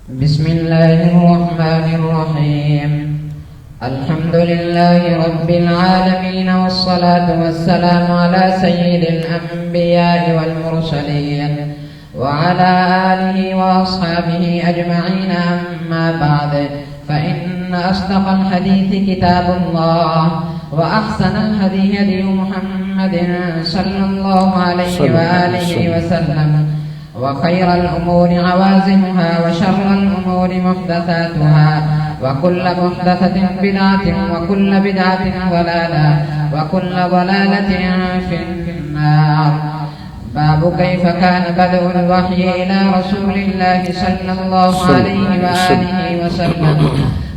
بسم الله الرحمن الرحيم. الحمد لله رب العالمين، والصلاة والسلام على سيد الأنبياء والمرسلين وعلى آله وأصحابه أجمعين. أما بعد، فإن أصدق الحديث كتاب الله، وأحسن الهدي هدي محمد صلى الله عليه وآله وسلم، وخير الأمور عوازمها، وشر الأمور محدثاتها، وكل محدثة بدعة، وكل بدعة ضلالة، وكل ضلالة في النار. باب كيف كان بدء الوحي إلى رسول الله صلى الله عليه وآله وسلم،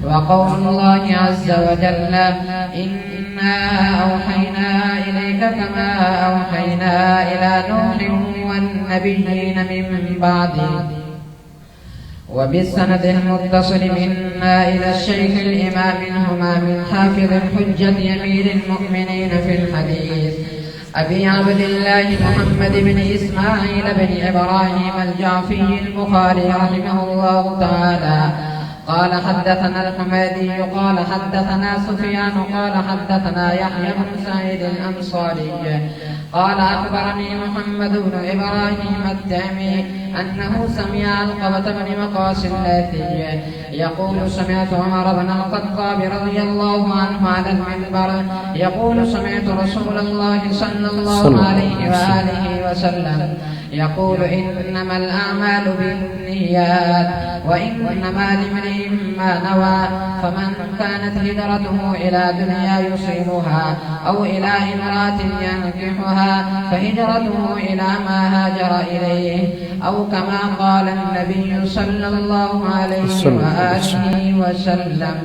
وقول الله عز وجل: إنا أوحينا إليك كما أوحينا إلى نوح والنبيين من بعده. وبالسند المتصل منا إلى الشيخ الإمام الهمام الحافظ الحجة أمير المؤمنين في الحديث أبي عبد الله محمد بن إسماعيل بن إبراهيم الجعفي البخاري رحمه الله تعالى قال: حدثنا الحميدي قال حدثنا سفيان قال حدثنا يحيى بن سعيد الأنصاري قال: أخبرني محمد بن إبراهيم التيمي أنه سمع علقمة بن وقاص الليثي يقول: سمعت عمر بن الخطاب رضي الله عنه على المنبر يقول: سمعت رسول الله صلى الله عليه وآله وسلم يقول: إنما الأعمال بالنيات، وإنما لامرئ ما نوى، فمن كانت هجرته إلى دنيا يصيبها أو إلى امرأة ينكحها فهجرته إلى ما هاجر إليه، أو كما قال النبي صلى الله عليه وآله وسلم.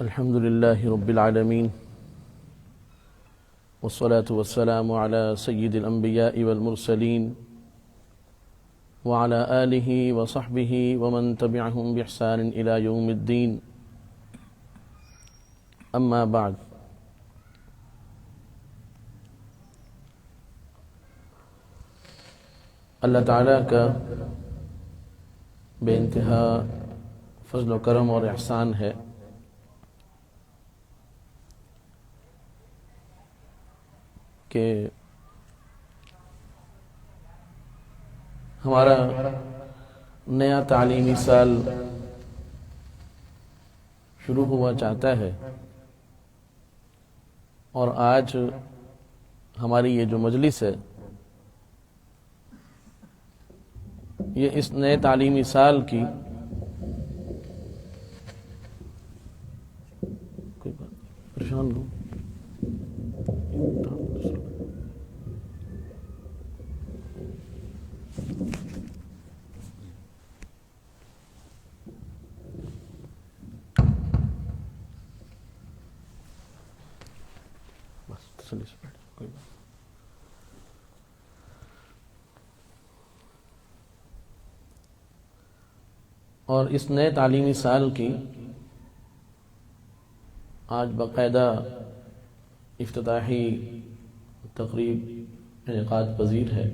الحمد لله رب العالمين، والصلاة والسلام على سيد الأنبياء والمرسلين وعلى آله وصحبه ومن تبعهم بإحسان إلى يوم الدين. أما بعد، اللہ تعالیٰ کا بے انتہا فضل و کرم اور احسان ہے کہ ہمارا نیا تعلیمی سال شروع ہوا چاہتا ہے، اور آج ہماری یہ جو مجلس ہے یہ اس نئے تعلیمی سال کی کوئی بات پریشان لوں اور اس نئے تعلیمی سال کی آج باقاعدہ افتتاحی تقریب انعقاد پذیر ہے،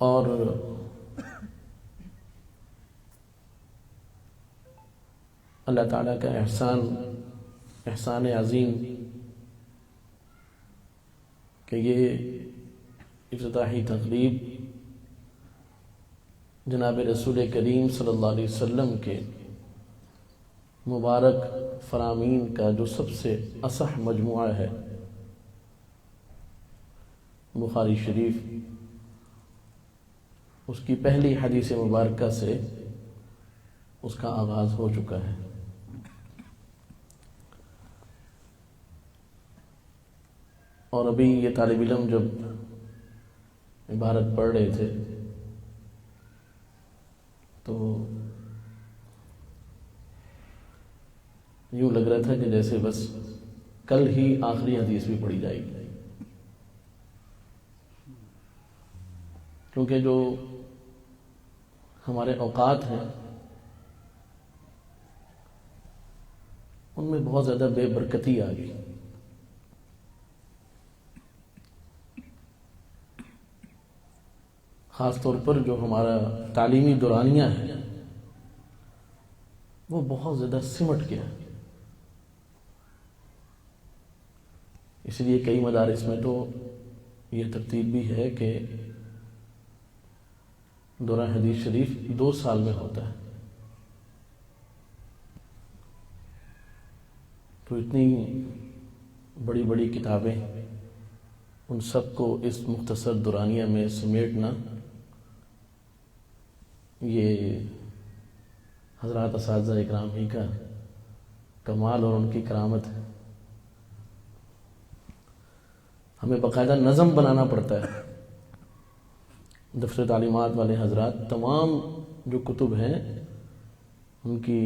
اور اللہ تعالیٰ کا احسان عظیم کہ یہ افتتاحی تقریب جناب رسول کریم صلی اللہ علیہ وسلم کے مبارک فرامین کا جو سب سے اصح مجموعہ ہے، بخاری شریف، اس کی پہلی حدیث مبارکہ سے اس کا آغاز ہو چکا ہے. اور ابھی یہ طالب علم جب عبارت پڑھ رہے تھے تو یوں لگ رہا تھا کہ جیسے بس کل ہی آخری حدیث بھی پڑھی جائے گی، کیونکہ جو ہمارے اوقات ہیں ان میں بہت زیادہ بے برکتی آ گئی. خاص طور پر جو ہمارا تعلیمی دورانیہ ہے وہ بہت زیادہ سمٹ گیا. اس لیے کئی مدارس میں تو یہ ترتیب بھی ہے کہ دورہ حدیث شریف 2 سال میں ہوتا ہے. تو اتنی بڑی بڑی کتابیں ان سب کو اس مختصر دورانیہ میں سمیٹنا یہ حضرات اساتذہ اکرام ہی کا کمال اور ان کی کرامت ہے. ہمیں باقاعدہ نظم بنانا پڑتا ہے. دفتر تعلیمات والے حضرات تمام جو کتب ہیں ان کی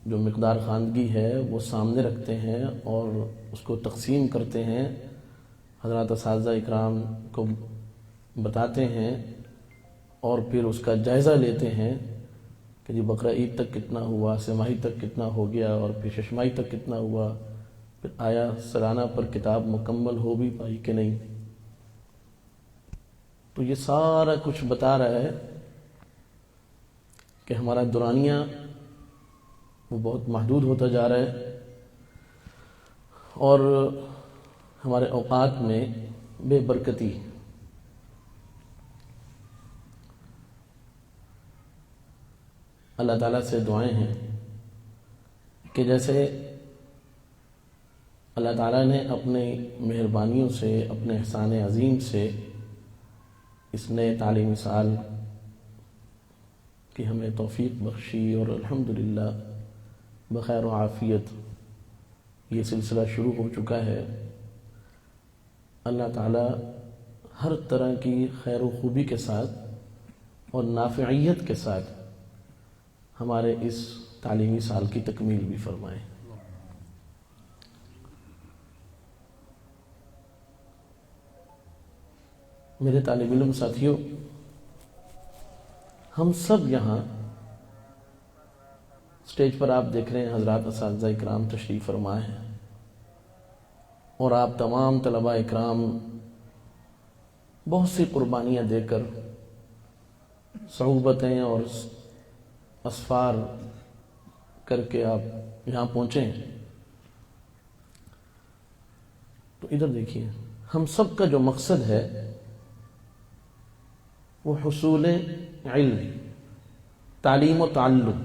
جو مقدار خواندگی ہے وہ سامنے رکھتے ہیں اور اس کو تقسیم کرتے ہیں. حضرات اساتذہ اکرام کو بتاتے ہیں اور پھر اس کا جائزہ لیتے ہیں کہ جی بقرہ عید تک کتنا ہوا، سہ-ماہی تک کتنا ہو گیا اور پھر شش-ماہی تک کتنا ہوا، پھر آیا سالانہ پر کتاب مکمل ہو بھی پائی کہ نہیں. تو یہ سارا کچھ بتا رہا ہے کہ ہمارا دورانیہ وہ بہت محدود ہوتا جا رہا ہے اور ہمارے اوقات میں بے برکتی. اللہ تعالیٰ سے دعائیں ہیں کہ جیسے اللہ تعالیٰ نے اپنی مہربانیوں سے، اپنے احسان عظیم سے اس نئے تعلیمی سال کی ہمیں توفیق بخشی اور الحمدللہ بخیر و عافیت یہ سلسلہ شروع ہو چکا ہے. اللہ تعالیٰ ہر طرح کی خیر و خوبی کے ساتھ اور نافعیت کے ساتھ ہمارے اس تعلیمی سال کی تکمیل بھی فرمائے. میرے طالب علم ساتھیوں، ہم سب یہاں اسٹیج پر آپ دیکھ رہے ہیں حضرات اساتذہ اکرام تشریف فرما ہیں اور آپ تمام طلباء اکرام بہت سی قربانیاں دے کر صعوبتیں اور اسفار کر کے آپ یہاں پہنچے ہیں. تو ادھر دیکھیے، ہم سب کا جو مقصد ہے وہ حصول علم، تعلیم و تعلم،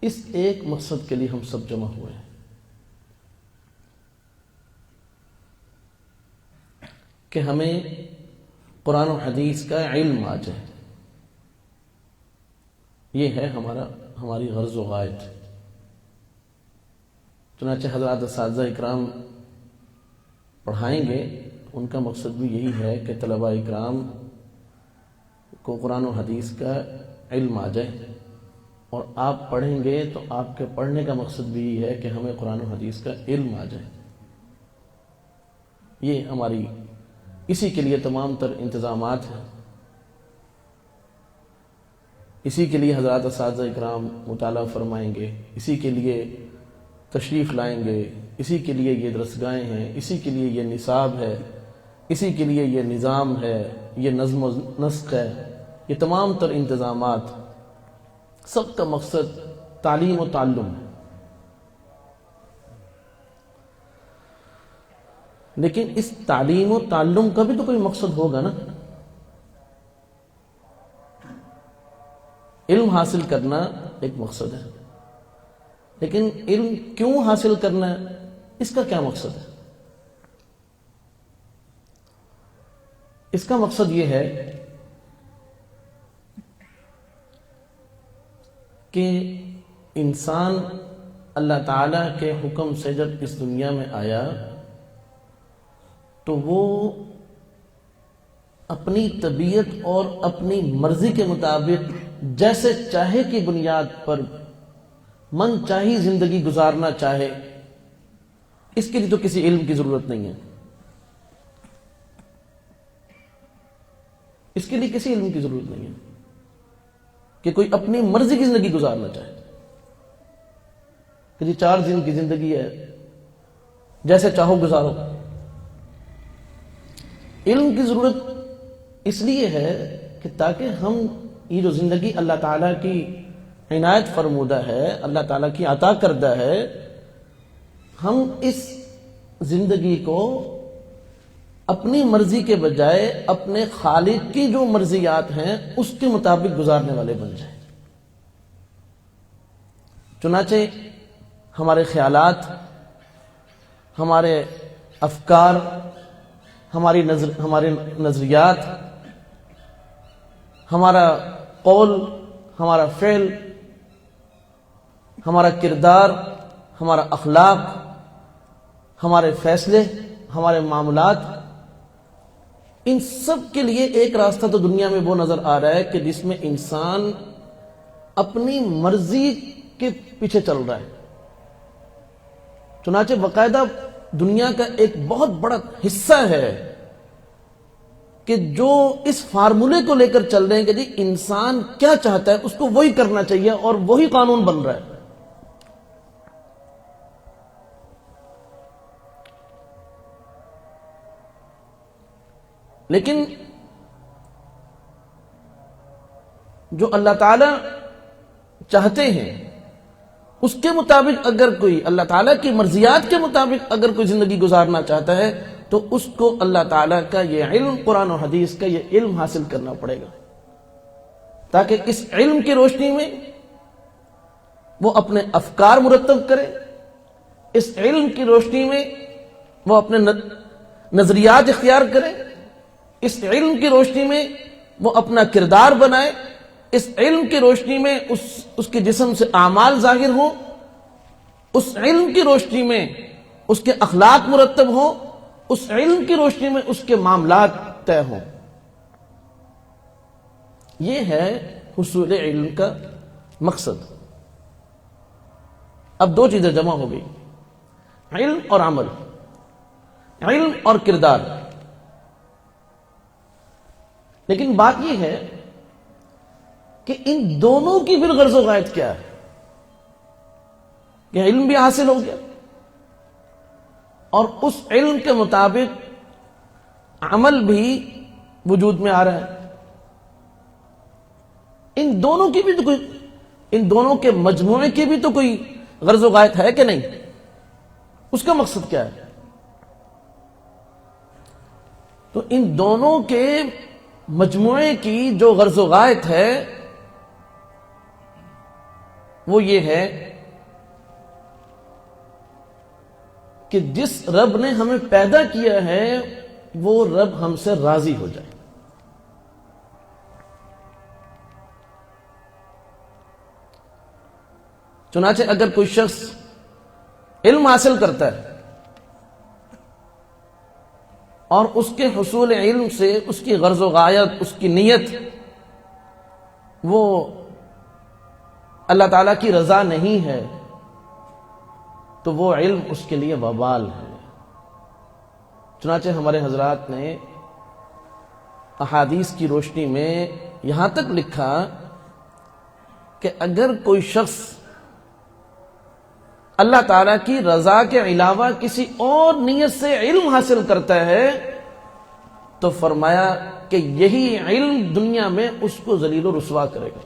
اس ایک مقصد کے لیے ہم سب جمع ہوئے ہیں کہ ہمیں قرآن و حدیث کا علم آ جائے. یہ ہے ہماری غرض و غایت. چنانچہ حضرات اساتذہ اکرام پڑھائیں گے، ان کا مقصد بھی یہی ہے کہ طلباء اکرام کو قرآن و حدیث کا علم آ جائے اور آپ پڑھیں گے تو آپ کے پڑھنے کا مقصد بھی یہی ہے کہ ہمیں قرآن و حدیث کا علم آ جائے. یہ ہماری اسی کے لیے تمام تر انتظامات ہیں. اسی کے لیے حضرات اساتذہ اکرام مطالعہ فرمائیں گے، اسی کے لیے تشریف لائیں گے، اسی کے لیے یہ درسگاہیں ہیں، اسی کے لیے یہ نصاب ہے، اسی کے لیے یہ نظام ہے، یہ نظم و نسق ہے. یہ تمام تر انتظامات سب کا مقصد تعلیم و تعلم ہے. لیکن اس تعلیم و تعلم کا بھی تو کوئی مقصد ہوگا نا. علم حاصل کرنا ایک مقصد ہے، لیکن علم کیوں حاصل کرنا ہے، اس کا کیا مقصد ہے؟ اس کا مقصد یہ ہے کہ انسان اللہ تعالی کے حکم سے جب اس دنیا میں آیا تو وہ اپنی طبیعت اور اپنی مرضی کے مطابق جیسے چاہے کی بنیاد پر من چاہی زندگی گزارنا چاہے، اس کے لیے تو کسی علم کی ضرورت نہیں ہے. اس کے لیے کسی علم کی ضرورت نہیں ہے کہ کوئی اپنی مرضی کی زندگی گزارنا چاہے کہ جی 4 دن کی زندگی ہے، جیسے چاہو گزارو. علم کی ضرورت اس لیے ہے کہ تاکہ ہم یہ جو زندگی اللہ تعالیٰ کی عنایت فرمودہ ہے، اللہ تعالیٰ کی عطا کردہ ہے، ہم اس زندگی کو اپنی مرضی کے بجائے اپنے خالق کی جو مرضیات ہیں اس کے مطابق گزارنے والے بن جائیں۔ چنانچہ ہمارے خیالات، ہمارے افکار، ہمارے نظریات، ہمارا قول، ہمارا فعل، ہمارا کردار، ہمارا اخلاق، ہمارے فیصلے، ہمارے معاملات، ان سب کے لیے ایک راستہ تو دنیا میں وہ نظر آ رہا ہے کہ جس میں انسان اپنی مرضی کے پیچھے چل رہا ہے۔ چنانچہ باقاعدہ دنیا کا ایک بہت بڑا حصہ ہے کہ جو اس فارمولے کو لے کر چل رہے ہیں کہ جی انسان کیا چاہتا ہے اس کو وہی کرنا چاہیے اور وہی قانون بن رہا ہے۔ لیکن جو اللہ تعالی چاہتے ہیں اس کے مطابق اگر کوئی اللہ تعالیٰ کی مرضیات کے مطابق اگر کوئی زندگی گزارنا چاہتا ہے تو اس کو اللہ تعالیٰ کا یہ علم، قرآن و حدیث کا یہ علم حاصل کرنا پڑے گا، تاکہ اس علم کی روشنی میں وہ اپنے افکار مرتب کرے، اس علم کی روشنی میں وہ اپنے نظریات اختیار کرے، اس علم کی روشنی میں وہ اپنا کردار بنائے، اس علم کی روشنی میں اس کے جسم سے اعمال ظاہر ہوں، اس علم کی روشنی میں اس کے اخلاق مرتب ہوں، اس علم کی روشنی میں اس کے معاملات طے ہوں۔ یہ ہے حصول علم کا مقصد۔ اب دو چیزیں جمع ہو گئی، علم اور عمل، علم اور کردار۔ لیکن بات یہ ہے کہ ان دونوں کی پھر غرض و غایت کیا ہے کہ علم بھی حاصل ہو گیا اور اس علم کے مطابق عمل بھی وجود میں آ رہا ہے۔ ان دونوں کی بھی تو کوئی، ان دونوں کے مجموعے کی بھی تو کوئی غرض و غایت ہے کہ نہیں؟ اس کا مقصد کیا ہے؟ تو ان دونوں کے مجموعے کی جو غرض و غایت ہے وہ یہ ہے کہ جس رب نے ہمیں پیدا کیا ہے وہ رب ہم سے راضی ہو جائے۔ چنانچہ اگر کوئی شخص علم حاصل کرتا ہے اور اس کے حصول علم سے اس کی غرض و غایت، اس کی نیت وہ اللہ تعالیٰ کی رضا نہیں ہے تو وہ علم اس کے لیے وبال ہے۔ چنانچہ ہمارے حضرات نے احادیث کی روشنی میں یہاں تک لکھا کہ اگر کوئی شخص اللہ تعالیٰ کی رضا کے علاوہ کسی اور نیت سے علم حاصل کرتا ہے تو فرمایا کہ یہی علم دنیا میں اس کو ذلیل و رسوا کرے گا،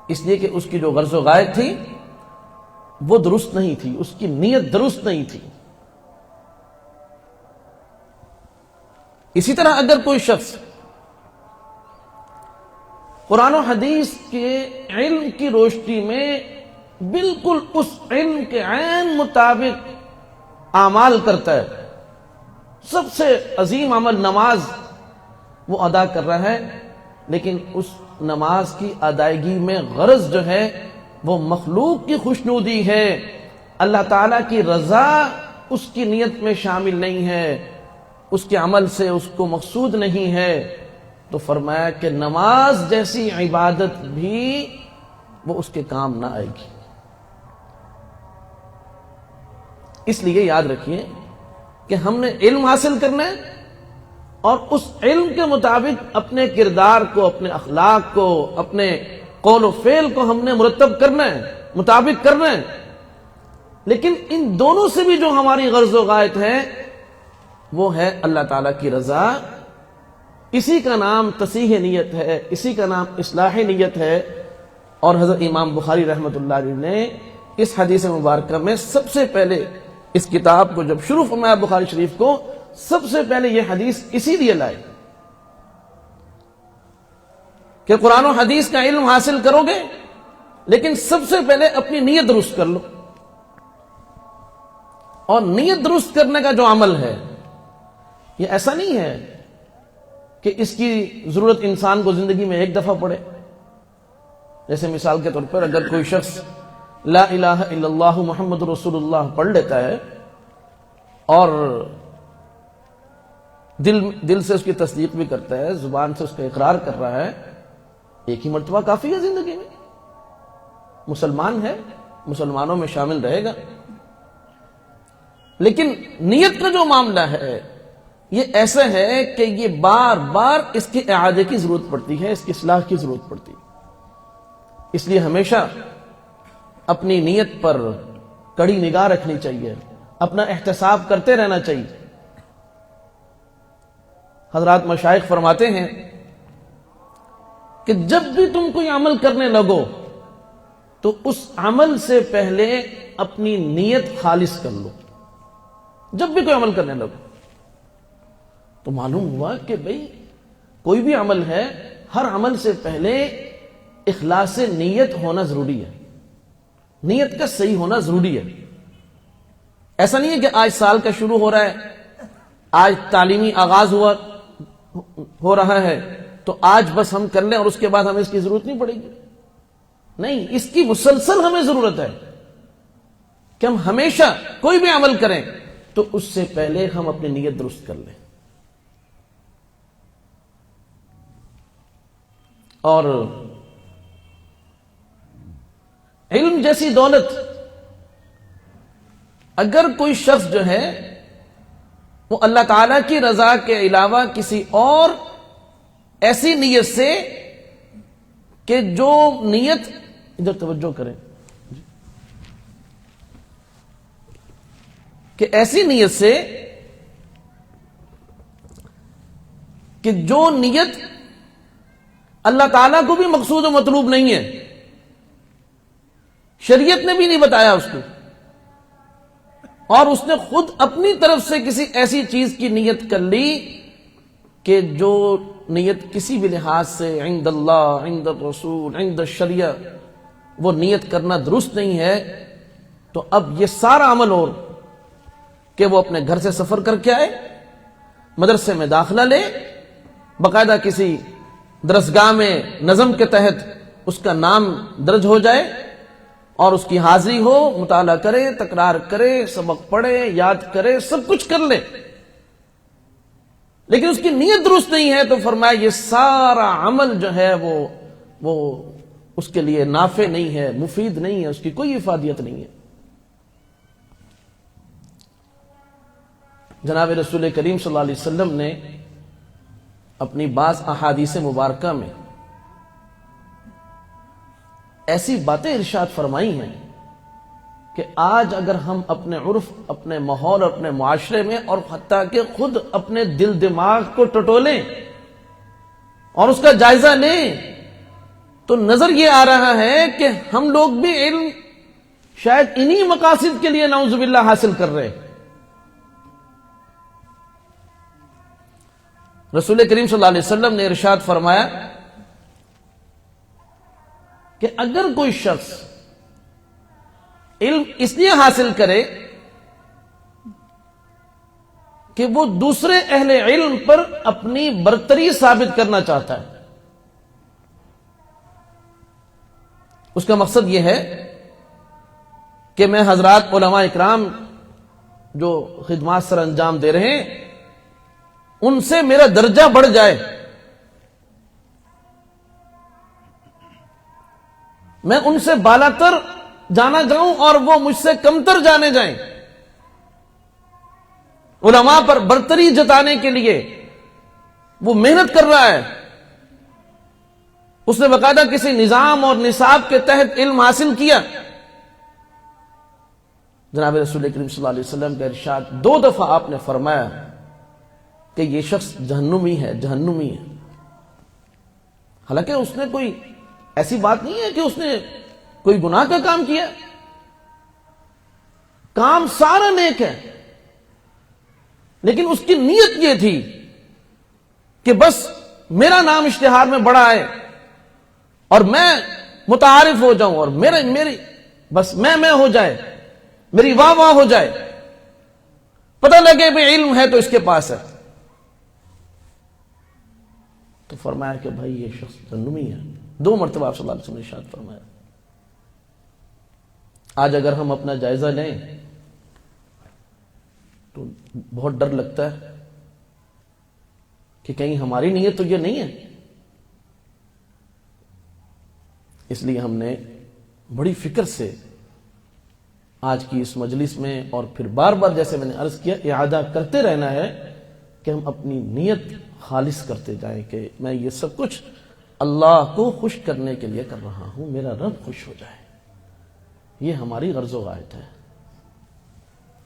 اس لیے کہ اس کی جو غرض و غایت تھی وہ درست نہیں تھی، اس کی نیت درست نہیں تھی۔ اسی طرح اگر کوئی شخص قرآن و حدیث کے علم کی روشنی میں بالکل اس علم کے عین مطابق اعمال کرتا ہے، سب سے عظیم عمل نماز وہ ادا کر رہا ہے، لیکن اس نماز کی ادائیگی میں غرض جو ہے وہ مخلوق کی خوشنودی ہے، اللہ تعالیٰ کی رضا اس کی نیت میں شامل نہیں ہے، اس کے عمل سے اس کو مقصود نہیں ہے، تو فرمایا کہ نماز جیسی عبادت بھی وہ اس کے کام نہ آئے گی۔ اس لیے یاد رکھیے کہ ہم نے علم حاصل کرنا ہے اور اس علم کے مطابق اپنے کردار کو، اپنے اخلاق کو، اپنے قول و فعل کو ہم نے مرتب کرنا ہے، مطابق کرنا ہے۔ لیکن ان دونوں سے بھی جو ہماری غرض و غایت ہے وہ ہے اللہ تعالیٰ کی رضا. اسی کا نام تصحیح نیت ہے, اسی کا نام اصلاح نیت ہے. اور حضرت امام بخاری رحمۃ اللہ علیہ نے اس حدیث مبارکہ میں سب سے پہلے اس کتاب کو جب شروع فرمایا بخاری شریف کو, سب سے پہلے یہ حدیث اسی لیے لائے کہ قرآن و حدیث کا علم حاصل کرو گے لیکن سب سے پہلے اپنی نیت درست کر لو. اور نیت درست کرنے کا جو عمل ہے یہ ایسا نہیں ہے کہ اس کی ضرورت انسان کو زندگی میں ایک دفعہ پڑے. جیسے مثال کے طور پر اگر کوئی شخص لا الہ الا اللہ محمد رسول اللہ پڑھ لیتا ہے اور دل سے اس کی تصدیق بھی کرتا ہے, زبان سے اس کا اقرار کر رہا ہے, ایک ہی مرتبہ کافی ہے زندگی میں. مسلمان ہے, مسلمانوں میں شامل رہے گا. لیکن نیت کا جو معاملہ ہے یہ ایسا ہے کہ یہ بار بار اس کے اعادے کی ضرورت پڑتی ہے, اس کی اصلاح کی ضرورت پڑتی ہے. اس لیے ہمیشہ اپنی نیت پر کڑی نگاہ رکھنی چاہیے, اپنا احتساب کرتے رہنا چاہیے. حضرات مشائخ فرماتے ہیں کہ جب بھی تم کوئی عمل کرنے لگو تو اس عمل سے پہلے اپنی نیت خالص کر لو. جب بھی کوئی عمل کرنے لگو تو معلوم ہوا کہ بھئی کوئی بھی عمل ہے, ہر عمل سے پہلے اخلاص نیت ہونا ضروری ہے, نیت کا صحیح ہونا ضروری ہے. ایسا نہیں ہے کہ آج سال کا شروع ہو رہا ہے, آج تعلیمی آغاز ہو رہا ہے تو آج بس ہم کر لیں اور اس کے بعد ہمیں اس کی ضرورت نہیں پڑے گی. نہیں, اس کی مسلسل ہمیں ضرورت ہے کہ ہم ہمیشہ کوئی بھی عمل کریں تو اس سے پہلے ہم اپنی نیت درست کر لیں. اور علم جیسی دولت اگر کوئی شخص جو ہے وہ اللہ تعالی کی رضا کے علاوہ کسی اور ایسی نیت سے کہ جو نیت, ادھر توجہ کریں, کہ ایسی نیت سے کہ جو نیت اللہ تعالیٰ کو بھی مقصود و مطلوب نہیں ہے, شریعت نے بھی نہیں بتایا اس کو, اور اس نے خود اپنی طرف سے کسی ایسی چیز کی نیت کر لی کہ جو نیت کسی بھی لحاظ سے عند اللہ, عند الرسول, عند الشریعہ وہ نیت کرنا درست نہیں ہے, تو اب یہ سارا عمل اور کہ وہ اپنے گھر سے سفر کر کے آئے, مدرسے میں داخلہ لے, باقاعدہ کسی درسگاہ میں نظم کے تحت اس کا نام درج ہو جائے اور اس کی حاضری ہو, مطالعہ کرے, تکرار کرے, سبق پڑھے, یاد کرے, سب کچھ کر لے, لیکن اس کی نیت درست نہیں ہے تو فرمایا یہ سارا عمل جو ہے وہ اس کے لیے نافع نہیں ہے, مفید نہیں ہے, اس کی کوئی افادیت نہیں ہے. جناب رسول کریم صلی اللہ علیہ وسلم نے اپنی بعض احادیث مبارکہ میں ایسی باتیں ارشاد فرمائی ہیں کہ آج اگر ہم اپنے عرف, اپنے ماحول اور اپنے معاشرے میں اور حتیٰ کہ خود اپنے دل دماغ کو ٹٹولیں اور اس کا جائزہ لیں تو نظر یہ آ رہا ہے کہ ہم لوگ بھی علم شاید انہی مقاصد کے لیے نعوذ باللہ حاصل کر رہے ہیں. رسول کریم صلی اللہ علیہ وسلم نے ارشاد فرمایا کہ اگر کوئی شخص علم اس لیے حاصل کرے کہ وہ دوسرے اہل علم پر اپنی برتری ثابت کرنا چاہتا ہے, اس کا مقصد یہ ہے کہ میں حضرات علماء اکرام جو خدمات سر انجام دے رہے ہیں ان سے میرا درجہ بڑھ جائے, میں ان سے بالا تر جانا جاؤں اور وہ مجھ سے کمتر جانے جائیں. علماء پر برتری جتانے کے لیے وہ محنت کر رہا ہے, اس نے باقاعدہ کسی نظام اور نصاب کے تحت علم حاصل کیا. جناب رسول کریم صلی اللہ علیہ وسلم کا ارشاد 2 دفعہ آپ نے فرمایا کہ یہ شخص جہنمی ہے، جہنمی ہے، حالانکہ اس نے کوئی ایسی بات نہیں ہے کہ اس نے کوئی گناہ کا کام کیا، کام سارا نیک ہے، لیکن اس کی نیت یہ تھی کہ بس میرا نام اشتہار میں بڑا آئے اور میں متعارف ہو جاؤں اور میری بس میں ہو جائے، میری واہ واہ ہو جائے، پتہ لگے بھی علم ہے تو اس کے پاس ہے۔ تو فرمایا کہ بھائی یہ شخص جہنمی ہے، 2 مرتبہ آپ صلی اللہ علیہ وسلم نے ارشاد فرمایا۔ آج اگر ہم اپنا جائزہ لیں تو بہت ڈر لگتا ہے کہ کہیں ہماری نیت تو یہ نہیں ہے۔ اس لیے ہم نے بڑی فکر سے آج کی اس مجلس میں اور پھر بار بار جیسے میں نے عرض کیا اعادہ کرتے رہنا ہے کہ ہم اپنی نیت خالص کرتے جائیں کہ میں یہ سب کچھ اللہ کو خوش کرنے کے لیے کر رہا ہوں، میرا رب خوش ہو جائے۔ یہ ہماری غرض و غایت ہے،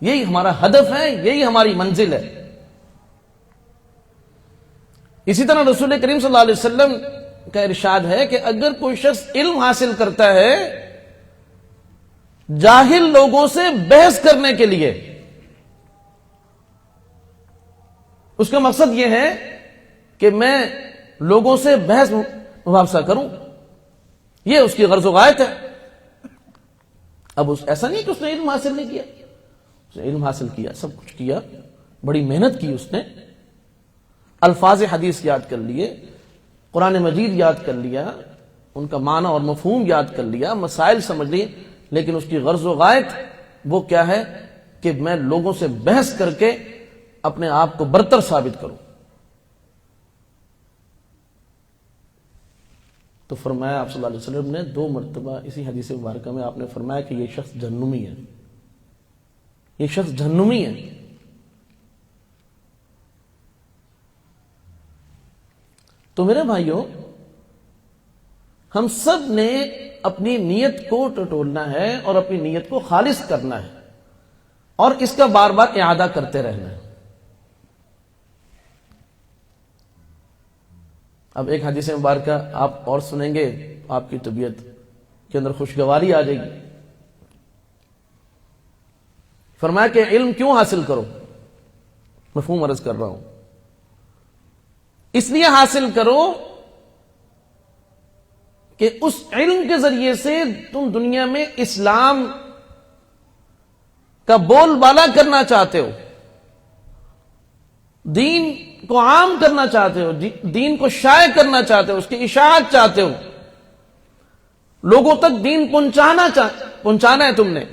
یہی ہمارا ہدف ہے، یہی ہماری منزل ہے۔ اسی طرح رسول کریم صلی اللہ علیہ وسلم کا ارشاد ہے کہ اگر کوئی شخص علم حاصل کرتا ہے جاہل لوگوں سے بحث کرنے کے لیے، اس کا مقصد یہ ہے کہ میں لوگوں سے بحث مباحثہ کروں، یہ اس کی غرض و غایت ہے۔ اب ایسا نہیں کہ اس نے علم حاصل نہیں کیا، اس نے علم حاصل کیا، سب کچھ کیا، بڑی محنت کی، اس نے الفاظ حدیث یاد کر لیے، قرآن مجید یاد کر لیا، ان کا معنی اور مفہوم یاد کر لیا، مسائل سمجھ لیے، لیکن اس کی غرض و غایت وہ کیا ہے کہ میں لوگوں سے بحث کر کے اپنے آپ کو برتر ثابت کروں۔ تو فرمایا آپ صلی اللہ علیہ وسلم نے 2 مرتبہ اسی حدیث مبارکہ میں آپ نے فرمایا کہ یہ شخص جہنمی ہے، یہ شخص جہنمی ہے۔ تو میرے بھائیوں، ہم سب نے اپنی نیت کو ٹٹولنا ہے اور اپنی نیت کو خالص کرنا ہے اور اس کا بار بار اعادہ کرتے رہنا ہے۔ اب ایک حدیث مبارکہ آپ اور سنیں گے، آپ کی طبیعت کے اندر خوشگواری آ جائے گی۔ فرمایا کہ علم کیوں حاصل کرو، مفہوم عرض کر رہا ہوں، اس لیے حاصل کرو کہ اس علم کے ذریعے سے تم دنیا میں اسلام کا بول بالا کرنا چاہتے ہو، دین کو عام کرنا چاہتے ہو، دین کو شائع کرنا چاہتے ہو، اس کی اشاعت چاہتے ہو، لوگوں تک دین پہنچانا ہے تم نے،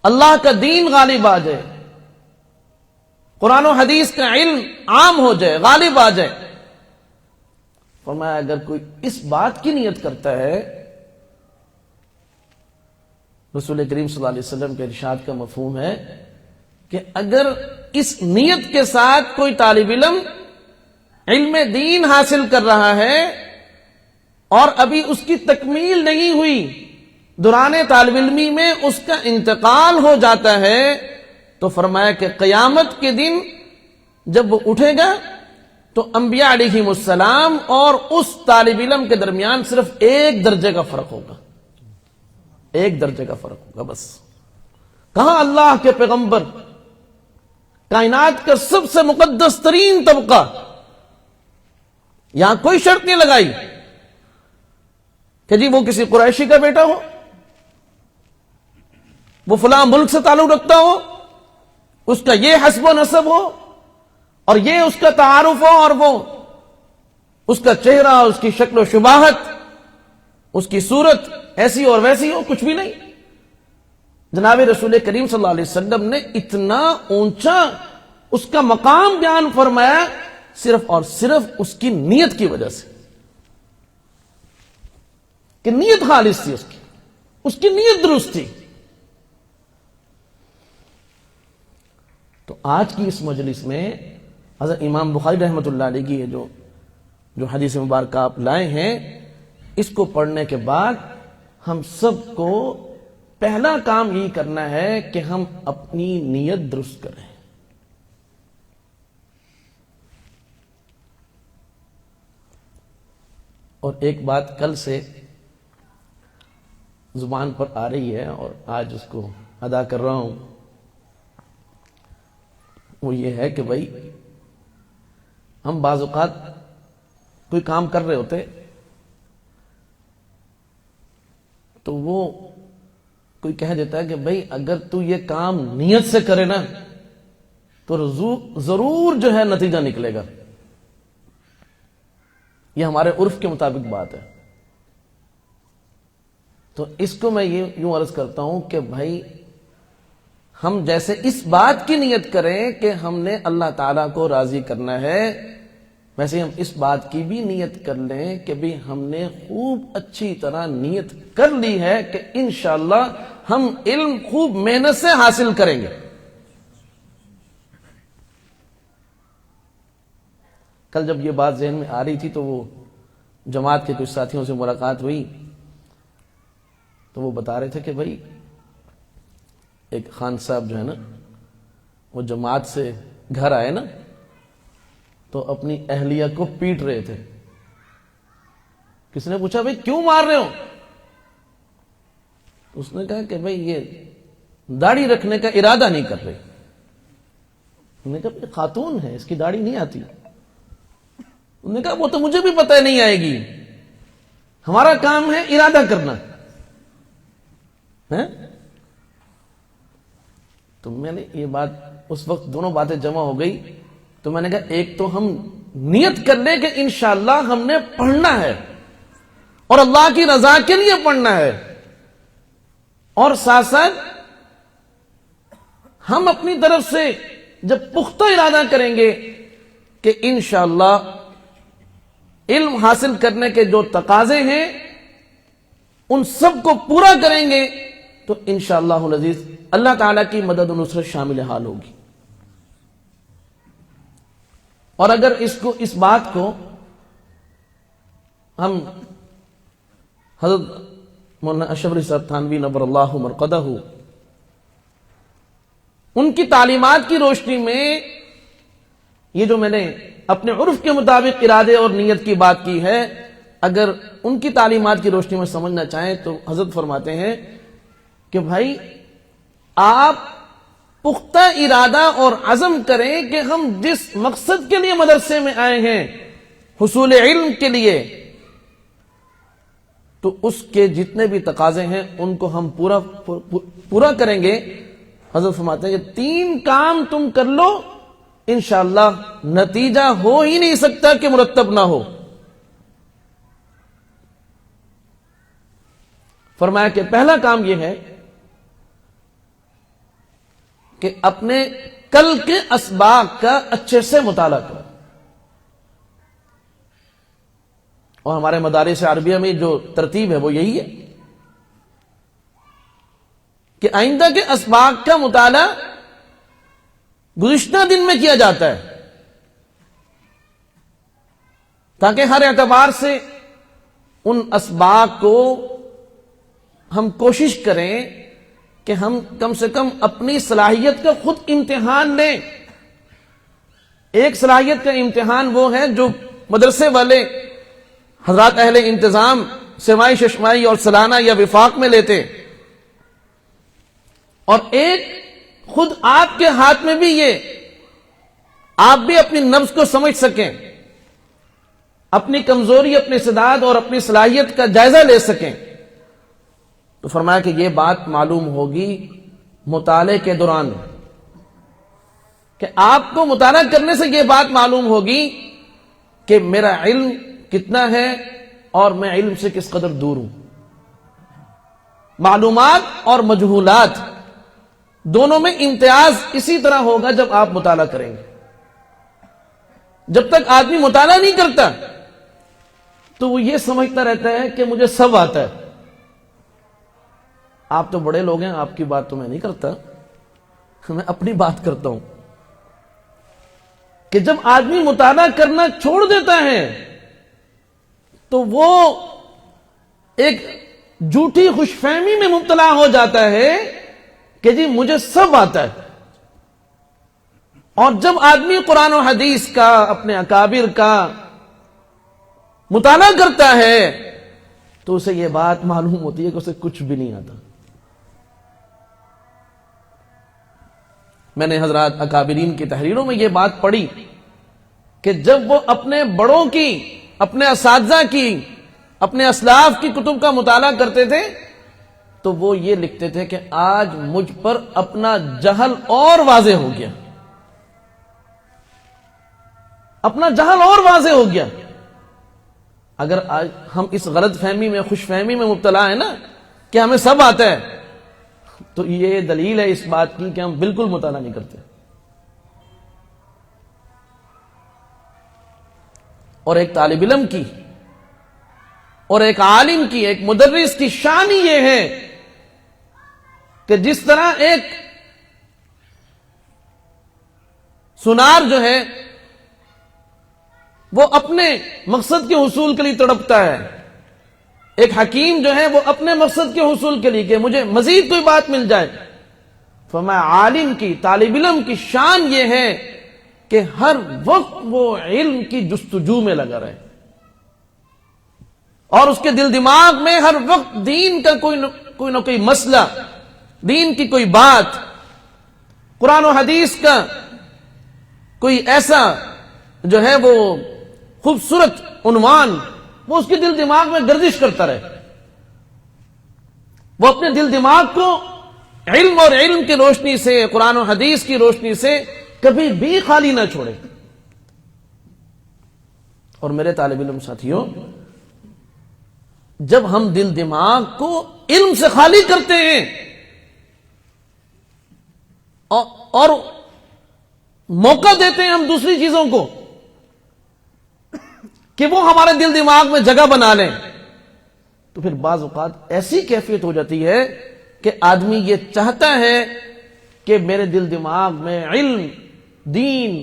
اللہ کا دین غالب آ جائے، قرآن و حدیث کا علم عام ہو جائے، غالب آ جائے۔ فرمایا اگر کوئی اس بات کی نیت کرتا ہے، رسول کریم صلی اللہ علیہ وسلم کے ارشاد کا مفہوم ہے کہ اگر اس نیت کے ساتھ کوئی طالب علم علم دین حاصل کر رہا ہے اور ابھی اس کی تکمیل نہیں ہوئی، دوران طالب علمی میں اس کا انتقال ہو جاتا ہے، تو فرمایا کہ قیامت کے دن جب وہ اٹھے گا تو انبیاء علیہم السلام اور اس طالب علم کے درمیان صرف 1 درجے کا فرق ہوگا، 1 درجے کا فرق ہوگا بس۔ کہاں اللہ کے پیغمبر، کائنات کا سب سے مقدس ترین طبقہ، یہاں کوئی شرط نہیں لگائی کہ جی وہ کسی قریشی کا بیٹا ہو، وہ فلاں ملک سے تعلق رکھتا ہو، اس کا یہ حسب و نسب ہو اور یہ اس کا تعارف ہو، اور وہ اس کا چہرہ، اس کی شکل و شباہت، اس کی صورت ایسی اور ویسی ہو، کچھ بھی نہیں۔ جناب رسول کریم صلی اللہ علیہ وسلم نے اتنا اونچا اس کا مقام بیان فرمایا صرف اور صرف اس کی نیت کی وجہ سے، کہ نیت خالص تھی، اس کی نیت درست تھی۔ تو آج کی اس مجلس میں حضرت امام بخاری رحمۃ اللہ علیہ کی جو حدیث مبارکہ آپ لائے ہیں، اس کو پڑھنے کے بعد ہم سب کو پہلا کام یہ کرنا ہے کہ ہم اپنی نیت درست کریں، اور ایک بات کل سے زبان پر آ رہی ہے اور آج اس کو ادا کر رہا ہوں، وہ یہ ہے کہ بھائی ہم بعض اوقات کوئی کام کر رہے ہوتے تو وہ کوئی کہہ دیتا ہے کہ بھائی اگر تو یہ کام نیت سے کرے نا تو ضرور جو ہے نتیجہ نکلے گا. یہ ہمارے عرف کے مطابق بات ہے. تو اس کو میں یوں عرض کرتا ہوں کہ بھائی ہم جیسے اس بات کی نیت کریں کہ ہم نے اللہ تعالیٰ کو راضی کرنا ہے، ویسے ہم اس بات کی بھی نیت کر لیں کہ بھی ہم نے خوب اچھی طرح نیت کر لی ہے کہ انشاءاللہ ہم علم خوب محنت سے حاصل کریں گے. کل جب یہ بات ذہن میں آ رہی تھی تو وہ جماعت کے کچھ ساتھیوں سے ملاقات ہوئی تو وہ بتا رہے تھے کہ بھائی ایک خان صاحب جو ہے نا وہ جماعت سے گھر آئے نا تو اپنی اہلیہ کو پیٹ رہے تھے. کس نے پوچھا بھائی کیوں مار رہے ہو؟ اس نے کہا کہ بھائی یہ داڑھی رکھنے کا ارادہ نہیں کر رہے. انہوں نے کہا یہ خاتون ہے، اس کی داڑھی نہیں آتی. انہوں نے کہا وہ تو مجھے بھی پتہ نہیں آئے گی، ہمارا کام ہے ارادہ کرنا. تو میں نے یہ بات اس وقت دونوں باتیں جمع ہو گئی تو میں نے کہا ایک تو ہم نیت کر لیں کہ انشاءاللہ ہم نے پڑھنا ہے اور اللہ کی رضا کے لیے پڑھنا ہے، اور ساتھ ساتھ ہم اپنی طرف سے جب پختہ ارادہ کریں گے کہ انشاءاللہ علم حاصل کرنے کے جو تقاضے ہیں ان سب کو پورا کریں گے تو انشاءاللہ العزیز اللہ تعالیٰ کی مدد و نصرت شامل حال ہوگی. اور اگر اس بات کو ہم حضرت مولانا اشرف علی صاحب تھانوی نور اللہ مرقدہ ان کی تعلیمات کی روشنی میں یہ جو میں نے اپنے عرف کے مطابق ارادے اور نیت کی بات کی ہے، اگر ان کی تعلیمات کی روشنی میں سمجھنا چاہیں تو حضرت فرماتے ہیں کہ بھائی آپ پختہ ارادہ اور عزم کریں کہ ہم جس مقصد کے لیے مدرسے میں آئے ہیں حصول علم کے لیے، تو اس کے جتنے بھی تقاضے ہیں ان کو ہم پورا کریں گے. حضرت فرماتے ہیں کہ 3 کام تم کر لو انشاءاللہ نتیجہ ہو ہی نہیں سکتا کہ مرتب نہ ہو. فرمایا کہ پہلا کام یہ ہے کہ اپنے کل کے اسباق کا اچھے سے مطالعہ کرو. اور ہمارے مدارس عربیہ میں جو ترتیب ہے وہ یہی ہے کہ آئندہ کے اسباق کا مطالعہ گزشتہ دن میں کیا جاتا ہے تاکہ ہر اعتبار سے ان اسباق کو ہم کوشش کریں کہ ہم کم سے کم اپنی صلاحیت کا خود امتحان لیں. ایک صلاحیت کا امتحان وہ ہے جو مدرسے والے حضرات اہل انتظام سمائی ششمائی اور سالانہ یا وفاق میں لیتے، اور ایک خود آپ کے ہاتھ میں بھی یہ آپ بھی اپنی نفس کو سمجھ سکیں، اپنی کمزوری، اپنی استعداد اور اپنی صلاحیت کا جائزہ لے سکیں. تو فرمایا کہ یہ بات معلوم ہوگی مطالعے کے دوران، کہ آپ کو مطالعہ کرنے سے یہ بات معلوم ہوگی کہ میرا علم کتنا ہے اور میں علم سے کس قدر دور ہوں. معلومات اور مجہولات دونوں میں امتیاز اسی طرح ہوگا جب آپ مطالعہ کریں گے. جب تک آدمی مطالعہ نہیں کرتا تو وہ یہ سمجھتا رہتا ہے کہ مجھے سب آتا ہے. آپ تو بڑے لوگ ہیں، آپ کی بات تو میں نہیں کرتا، میں اپنی بات کرتا ہوں. کہ جب آدمی مطالعہ کرنا چھوڑ دیتا ہے تو وہ ایک جھوٹی خوش فہمی میں مبتلا ہو جاتا ہے کہ جی مجھے سب آتا ہے. اور جب آدمی قرآن و حدیث کا، اپنے اکابر کا مطالعہ کرتا ہے تو اسے یہ بات معلوم ہوتی ہے کہ اسے کچھ بھی نہیں آتا. میں نے حضرات اکابرین کی تحریروں میں یہ بات پڑھی کہ جب وہ اپنے بڑوں کی، اپنے اساتذہ کی، اپنے اسلاف کی کتب کا مطالعہ کرتے تھے تو وہ یہ لکھتے تھے کہ آج مجھ پر اپنا جہل اور واضح ہو گیا، اپنا جہل اور واضح ہو گیا. اگر آج ہم اس غلط فہمی میں، خوش فہمی میں مبتلا ہیں نا کہ ہمیں سب آتا ہے، تو یہ دلیل ہے اس بات کی کہ ہم بالکل مطالعہ نہیں کرتے. اور ایک طالب علم کی اور ایک عالم کی، ایک مدرس کی شان ہی یہ ہے کہ جس طرح ایک سنار جو ہے وہ اپنے مقصد کے حصول کے لیے تڑپتا ہے، ایک حکیم جو ہے وہ اپنے مقصد کے حصول کے لیے کہ مجھے مزید کوئی بات مل جائے، فرمایا عالم کی، طالب علم کی شان یہ ہے کہ ہر وقت وہ علم کی جستجو میں لگا رہے اور اس کے دل دماغ میں ہر وقت دین کا کوئی نہ کوئی مسئلہ، دین کی کوئی بات، قرآن و حدیث کا کوئی ایسا جو ہے وہ خوبصورت عنوان وہ اس کے دل دماغ میں گردش کرتا رہے. وہ اپنے دل دماغ کو علم اور علم کی روشنی سے، قرآن و حدیث کی روشنی سے کبھی بھی خالی نہ چھوڑے. اور میرے طالب علم ساتھیوں، جب ہم دل دماغ کو علم سے خالی کرتے ہیں اور موقع دیتے ہیں ہم دوسری چیزوں کو کہ وہ ہمارے دل دماغ میں جگہ بنا لیں، تو پھر بعض اوقات ایسی کیفیت ہو جاتی ہے کہ آدمی یہ چاہتا ہے کہ میرے دل دماغ میں علم، دین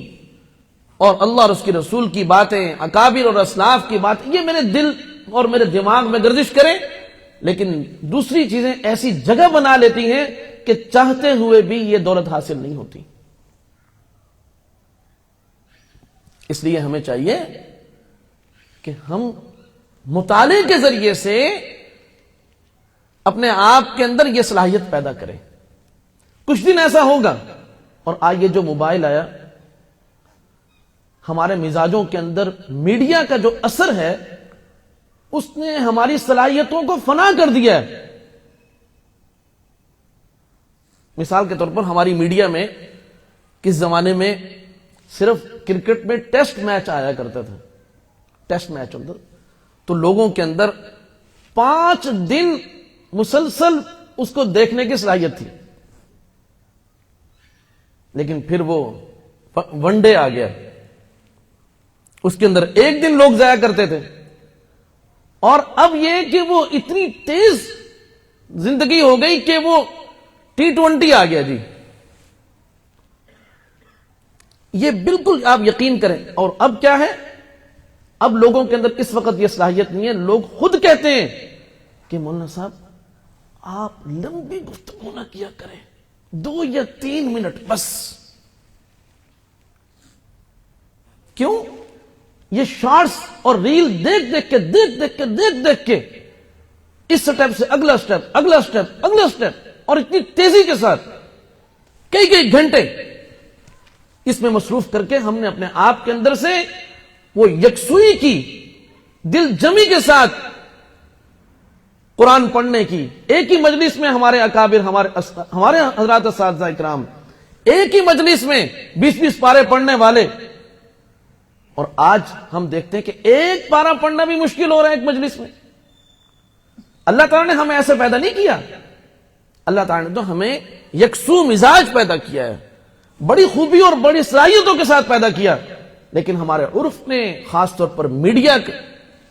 اور اللہ اور اس کے رسول کی باتیں، اکابر اور اسلاف کی باتیں یہ میرے دل اور میرے دماغ میں گردش کریں، لیکن دوسری چیزیں ایسی جگہ بنا لیتی ہیں کہ چاہتے ہوئے بھی یہ دولت حاصل نہیں ہوتی. اس لیے ہمیں چاہیے کہ ہم مطالعے کے ذریعے سے اپنے آپ کے اندر یہ صلاحیت پیدا کریں. کچھ دن ایسا ہوگا، اور آج یہ جو موبائل آیا ہمارے مزاجوں کے اندر میڈیا کا جو اثر ہے اس نے ہماری صلاحیتوں کو فنا کر دیا ہے. مثال کے طور پر ہماری میڈیا میں کس زمانے میں صرف کرکٹ میں ٹیسٹ میچ آیا کرتا تھا، ٹیسٹ میچ ہوتا تو لوگوں کے اندر 5 دن مسلسل اس کو دیکھنے کی صلاحیت تھی. لیکن پھر وہ ون ڈے آ گیا، اس کے اندر 1 دن لوگ ضائع کرتے تھے، اور اب یہ کہ وہ اتنی تیز زندگی ہو گئی کہ وہ T20 آ گیا. جی یہ بالکل آپ یقین کریں. اور اب کیا ہے، اب لوگوں کے اندر اس وقت یہ صلاحیت نہیں ہے. لوگ خود کہتے ہیں کہ مولانا صاحب آپ لمبی گفتگو نہ کیا کریں، 2 یا 3 منٹ بس. کیوں؟ یہ شارٹس اور ریل دیکھ دیکھ کے اس سٹیپ سے اگلا سٹیپ اور اتنی تیزی کے ساتھ کئی گھنٹے اس میں مصروف کر کے ہم نے اپنے آپ کے اندر سے وہ یکسوئی کی، دل جمی کے ساتھ قرآن پڑھنے کی، ایک ہی مجلس میں ہمارے اکابر، ہمارے حضرات اساتذہ اکرام ایک ہی مجلس میں 20 پارے پڑھنے والے. اور آج ہم دیکھتے ہیں کہ ایک پارہ پڑھنا بھی مشکل ہو رہا ہے ایک مجلس میں. اللہ تعالیٰ نے ہمیں ایسے پیدا نہیں کیا. اللہ تعالیٰ نے تو ہمیں یکسو مزاج پیدا کیا ہے، بڑی خوبی اور بڑی صلاحیتوں کے ساتھ پیدا کیا. لیکن ہمارے عرف نے، خاص طور پر میڈیا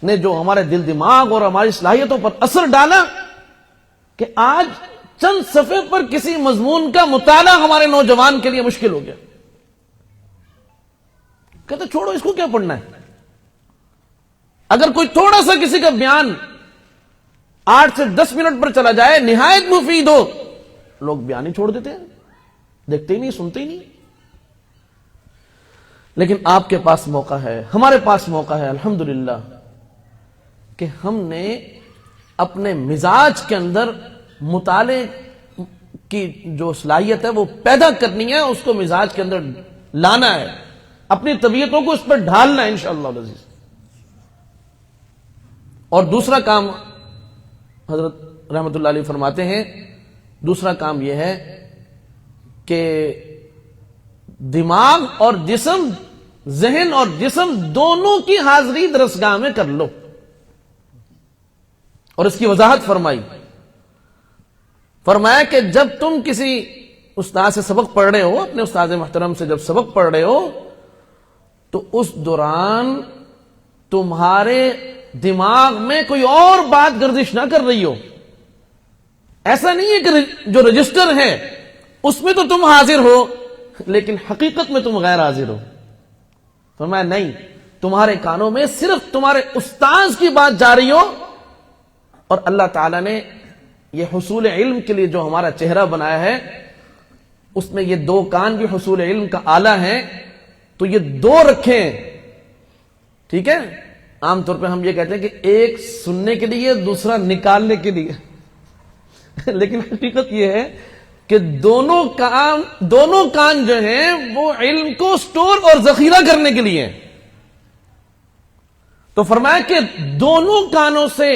نے جو ہمارے دل دماغ اور ہماری صلاحیتوں پر اثر ڈالا کہ آج چند صفحے پر کسی مضمون کا مطالعہ ہمارے نوجوان کے لیے مشکل ہو گیا. کہتے چھوڑو اس کو کیا پڑھنا ہے. اگر کوئی تھوڑا سا کسی کا بیان 8 سے 10 منٹ پر چلا جائے، نہایت مفید ہو، لوگ بیان ہی چھوڑ دیتے ہیں، دیکھتے ہی نہیں، سنتے ہی نہیں. لیکن آپ کے پاس موقع ہے، ہمارے پاس موقع ہے الحمدللہ کہ ہم نے اپنے مزاج کے اندر مطالعے کی جو صلاحیت ہے وہ پیدا کرنی ہے، اس کو مزاج کے اندر لانا ہے، اپنی طبیعتوں کو اس پر ڈھالنا ہے انشاءاللہ العزیز۔ اور دوسرا کام حضرت رحمت اللہ علیہ فرماتے ہیں، دوسرا کام یہ ہے کہ دماغ اور جسم، ذہن اور جسم دونوں کی حاضری درسگاہ میں کر لو، اور اس کی وضاحت فرمایا کہ جب تم کسی استاد سے سبق پڑھ رہے ہو، اپنے استاد محترم سے جب سبق پڑھ رہے ہو، تو اس دوران تمہارے دماغ میں کوئی اور بات گردش نہ کر رہی ہو۔ ایسا نہیں ہے کہ جو رجسٹر ہے اس میں تو تم حاضر ہو لیکن حقیقت میں تم غیر حاضر ہو۔ فرمایا نہیں، تمہارے کانوں میں صرف تمہارے استاذ کی بات جا رہی ہو، اور اللہ تعالیٰ نے یہ حصول علم کے لیے جو ہمارا چہرہ بنایا ہے اس میں یہ دو کان بھی حصول علم کا آلہ ہیں، تو یہ دو رکھیں، ٹھیک ہے؟ عام طور پہ ہم یہ کہتے ہیں کہ ایک سننے کے لیے، دوسرا نکالنے کے لیے، لیکن حقیقت یہ ہے کہ دونوں کان جو ہیں وہ علم کو سٹور اور ذخیرہ کرنے کے لیے ہیں۔ تو فرمایا کہ دونوں کانوں سے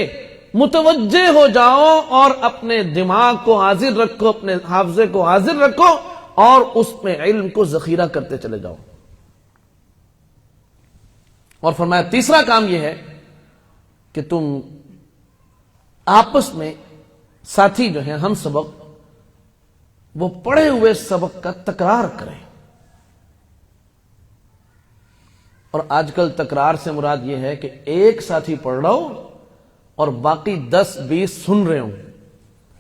متوجہ ہو جاؤ اور اپنے دماغ کو حاضر رکھو، اپنے حافظے کو حاضر رکھو، اور اس میں علم کو ذخیرہ کرتے چلے جاؤ۔ اور فرمایا تیسرا کام یہ ہے کہ تم آپس میں ساتھی جو ہیں، ہم سبق، وہ پڑھے ہوئے سبق کا تکرار کریں۔ اور آج کل تکرار سے مراد یہ ہے کہ ایک ساتھی پڑھ رہا ہو اور باقی 10-20 سن رہے ہوں۔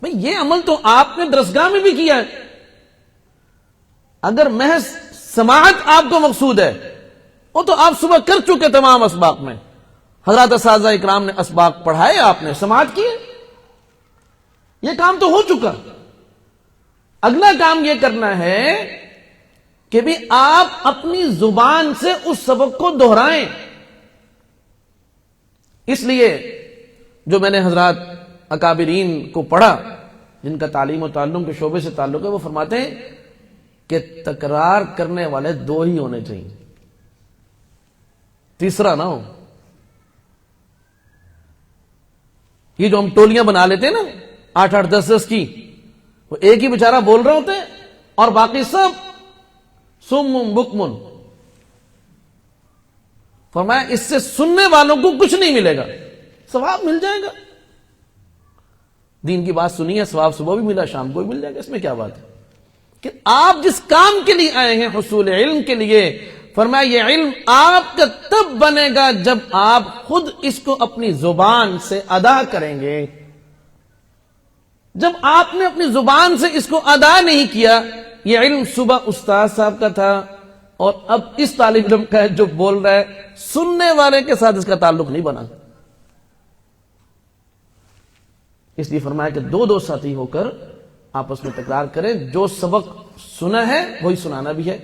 بھئی یہ عمل تو آپ نے درسگاہ میں بھی کیا ہے۔ اگر محض سماعت آپ کو مقصود ہے، وہ تو آپ صبح کر چکے تمام اسباق میں، حضرات اساتذہ اکرام نے اسباق پڑھائے، آپ نے سماعت کی، یہ کام تو ہو چکا۔ اگلا کام یہ کرنا ہے کہ بھی آپ اپنی زبان سے اس سبق کو دہرائیں۔ اس لیے جو میں نے حضرات اکابرین کو پڑھا، جن کا تعلیم و تعلم کے شعبے سے تعلق ہے، وہ فرماتے ہیں کہ تکرار کرنے والے 2 ہی ہونے چاہیے، تیسرا نہ ہو۔ یہ جو ہم ٹولیاں بنا لیتے ہیں نا 8-8 10-10 کی، وہ ایک ہی بیچارہ بول رہے ہوتے ہیں اور باقی سب سم بکمن۔ فرمایا اس سے سننے والوں کو کچھ نہیں ملے گا، ثواب مل جائے گا۔ دین کی بات سنی ہے، ثواب صبح بھی ملا، شام کو بھی مل جائے گا، اس میں کیا بات ہے؟ کہ آپ جس کام کے لیے آئے ہیں، حصول علم کے لیے، فرمایا یہ علم آپ کا تب بنے گا جب آپ خود اس کو اپنی زبان سے ادا کریں گے۔ جب آپ نے اپنی زبان سے اس کو ادا نہیں کیا، یہ علم صبح استاد صاحب کا تھا اور اب اس طالب علم کا ہے جو بول رہا ہے، سننے والے کے ساتھ اس کا تعلق نہیں بنا۔ اس لیے فرمایا کہ 2 ساتھی ہو کر آپس میں تکرار کریں، جو سبق سنا ہے وہی سنانا بھی ہے۔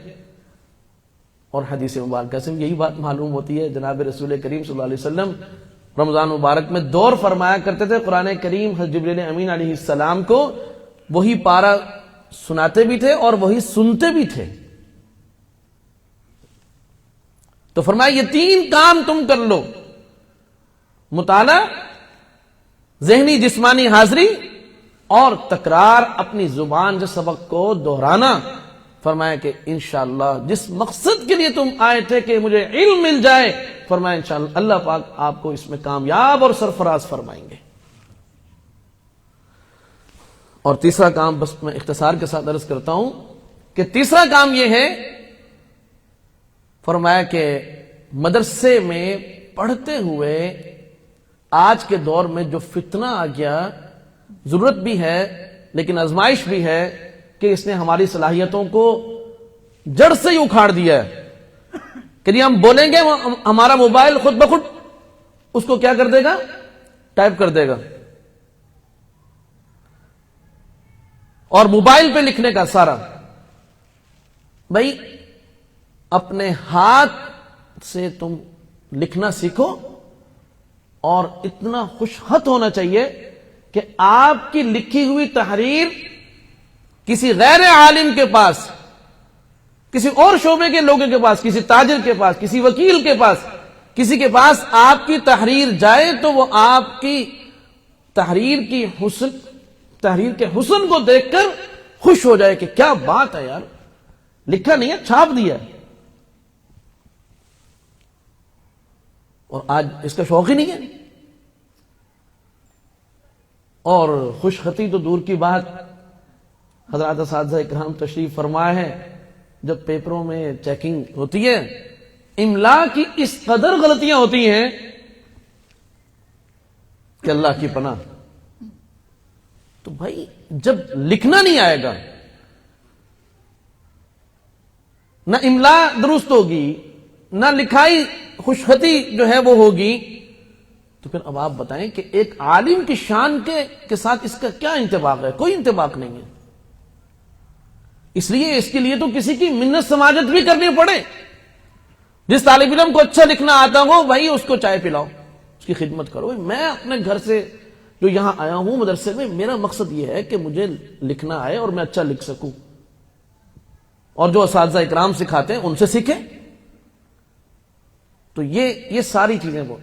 اور حدیث مبارکہ سے یہی بات معلوم ہوتی ہے، جناب رسول کریم صلی اللہ علیہ وسلم رمضان مبارک میں دور فرمایا کرتے تھے، قرآن کریم حضرت جبریل امین علیہ السلام کو وہی پارہ سناتے بھی تھے اور وہی سنتے بھی تھے۔ تو فرمایا یہ 3 کام تم کر لو، مطالعہ، ذہنی جسمانی حاضری اور تکرار، اپنی زبان سے سبق کو دہرانا۔ فرمایا کہ انشاءاللہ جس مقصد کے لیے تم آئے تھے کہ مجھے علم مل جائے، فرمایا انشاءاللہ اللہ پاک آپ کو اس میں کامیاب اور سرفراز فرمائیں گے۔ اور تیسرا کام، بس میں اختصار کے ساتھ عرض کرتا ہوں کہ تیسرا کام یہ ہے، فرمایا کہ مدرسے میں پڑھتے ہوئے آج کے دور میں جو فتنہ آ گیا، ضرورت بھی ہے لیکن آزمائش بھی ہے کہ اس نے ہماری صلاحیتوں کو جڑ سے ہی اکھاڑ دیا ہے کہ ہم بولیں گے ہمارا موبائل خود بخود اس کو کیا کر دے گا، ٹائپ کر دے گا، اور موبائل پہ لکھنے کا سارا۔ بھائی اپنے ہاتھ سے تم لکھنا سیکھو، اور اتنا خوشخط ہونا چاہیے کہ آپ کی لکھی ہوئی تحریر کسی غیر عالم کے پاس، کسی اور شعبے کے لوگوں کے پاس، کسی تاجر کے پاس، کسی وکیل کے پاس، کسی کے پاس آپ کی تحریر جائے تو وہ آپ کی تحریر کے حسن کو دیکھ کر خوش ہو جائے کہ کیا بات ہے یار، لکھا نہیں ہے، چھاپ دیا ہے۔ اور آج اس کا شوق ہی نہیں ہے، اور خوش خطی تو دور کی بات، حضرات اساتذہ اکرام تشریف فرمائے ہیں، جب پیپروں میں چیکنگ ہوتی ہے املا کی اس قدر غلطیاں ہوتی ہیں کہ اللہ کی پناہ۔ تو بھائی جب لکھنا نہیں آئے گا، نہ املا درست ہوگی، نہ لکھائی خوشخطی جو ہے وہ ہوگی، تو پھر اب آپ بتائیں کہ ایک عالم کی شان کے ساتھ اس کا کیا انطباق ہے؟ کوئی انطباق نہیں ہے۔ اس لیے اس کے لیے تو کسی کی منت سماجت بھی کرنی پڑے۔ جس طالب علم کو اچھا لکھنا آتا ہو بھائی اس کو چائے پلاؤ، اس کی خدمت کرو۔ میں اپنے گھر سے جو یہاں آیا ہوں مدرسے میں، میرا مقصد یہ ہے کہ مجھے لکھنا آئے اور میں اچھا لکھ سکوں، اور جو اساتذہ اکرام سکھاتے ہیں ان سے سیکھیں۔ تو یہ ساری چیزیں وہ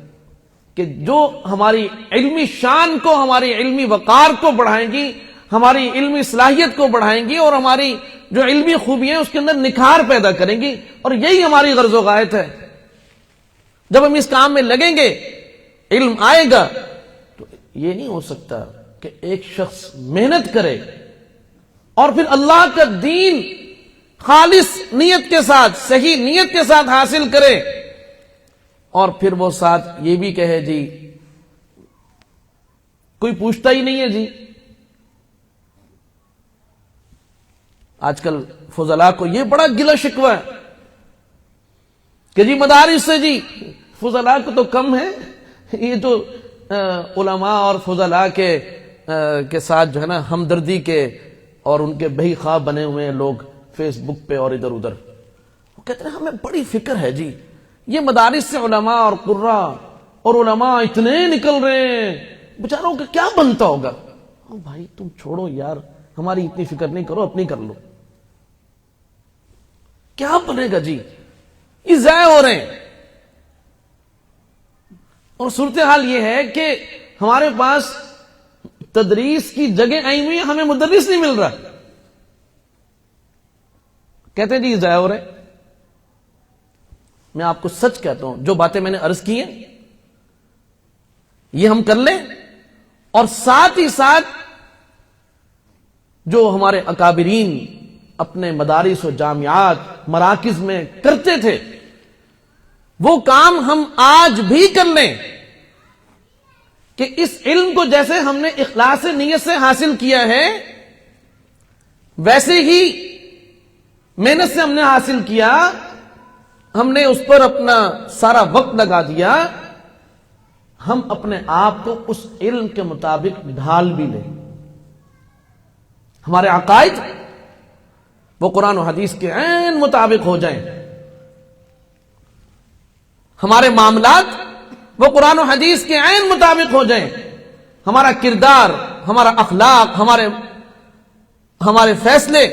کہ جو ہماری علمی شان کو، ہماری علمی وقار کو بڑھائیں گی، ہماری علمی صلاحیت کو بڑھائیں گی، اور ہماری جو علمی خوبیاں اس کے اندر نکھار پیدا کریں گی، اور یہی ہماری غرض و غایت ہے۔ جب ہم اس کام میں لگیں گے، علم آئے گا، تو یہ نہیں ہو سکتا کہ ایک شخص محنت کرے اور پھر اللہ کا دین خالص نیت کے ساتھ، صحیح نیت کے ساتھ حاصل کرے، اور پھر وہ ساتھ یہ بھی کہے جی کوئی پوچھتا ہی نہیں ہے جی۔ آج کل فضلاء کو یہ بڑا گلہ شکوہ ہے کہ جی مدارس سے جی فضلاء کو تو کم ہے، یہ تو علماء اور فضلاء کے ساتھ جو ہے نا ہمدردی کے اور ان کے بہی خواب بنے ہوئے ہیں لوگ فیس بک پہ اور ادھر ادھر۔ وہ کہتے ہیں ہمیں بڑی فکر ہے جی، یہ مدارس سے علماء اور قرہ اور علماء اتنے نکل رہے ہیں، بیچاروں کا کیا بنتا ہوگا۔ بھائی تم چھوڑو یار، ہماری اتنی فکر نہیں کرو، اپنی کر لو۔ کیا بنے گا جی، یہ ضائع ہو رہے ہیں۔ اور صورتحال یہ ہے کہ ہمارے پاس تدریس کی جگہ آئی ہوئی ہے، ہمیں مدرس نہیں مل رہا، کہتے ہیں جی یہ ضائع ہو رہے ہیں۔ میں آپ کو سچ کہتا ہوں، جو باتیں میں نے عرض کی ہیں یہ ہم کر لیں، اور ساتھ ہی ساتھ جو ہمارے اکابرین اپنے مدارس و جامعات مراکز میں کرتے تھے وہ کام ہم آج بھی کر لیں، کہ اس علم کو جیسے ہم نے اخلاص نیت سے حاصل کیا ہے ویسے ہی محنت سے ہم نے حاصل کیا، ہم نے اس پر اپنا سارا وقت لگا دیا، ہم اپنے آپ کو اس علم کے مطابق ڈھال بھی لیں۔ ہمارے عقائد وہ قرآن و حدیث کے عین مطابق ہو جائیں، ہمارے معاملات وہ قرآن و حدیث کے عین مطابق ہو جائیں، ہمارا کردار، ہمارا اخلاق، ہمارے فیصلے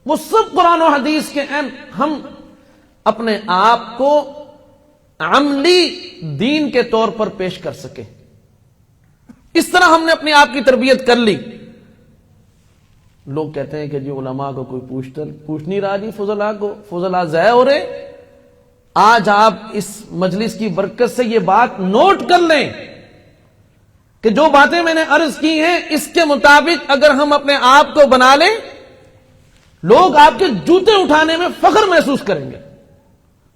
وہ سب قرآن و حدیث کے عین، ہم اپنے آپ کو عملی دین کے طور پر پیش کر سکے۔ اس طرح ہم نے اپنے آپ کی تربیت کر لی۔ لوگ کہتے ہیں کہ جی علماء کو کوئی پوچھ نہیں رہا جی، فضلاء کو، فضلاء ضائع ہو رہے۔ آج آپ اس مجلس کی برکت سے یہ بات نوٹ کر لیں کہ جو باتیں میں نے عرض کی ہیں اس کے مطابق اگر ہم اپنے آپ کو بنا لیں، لوگ آپ کے جوتے اٹھانے میں فخر محسوس کریں گے۔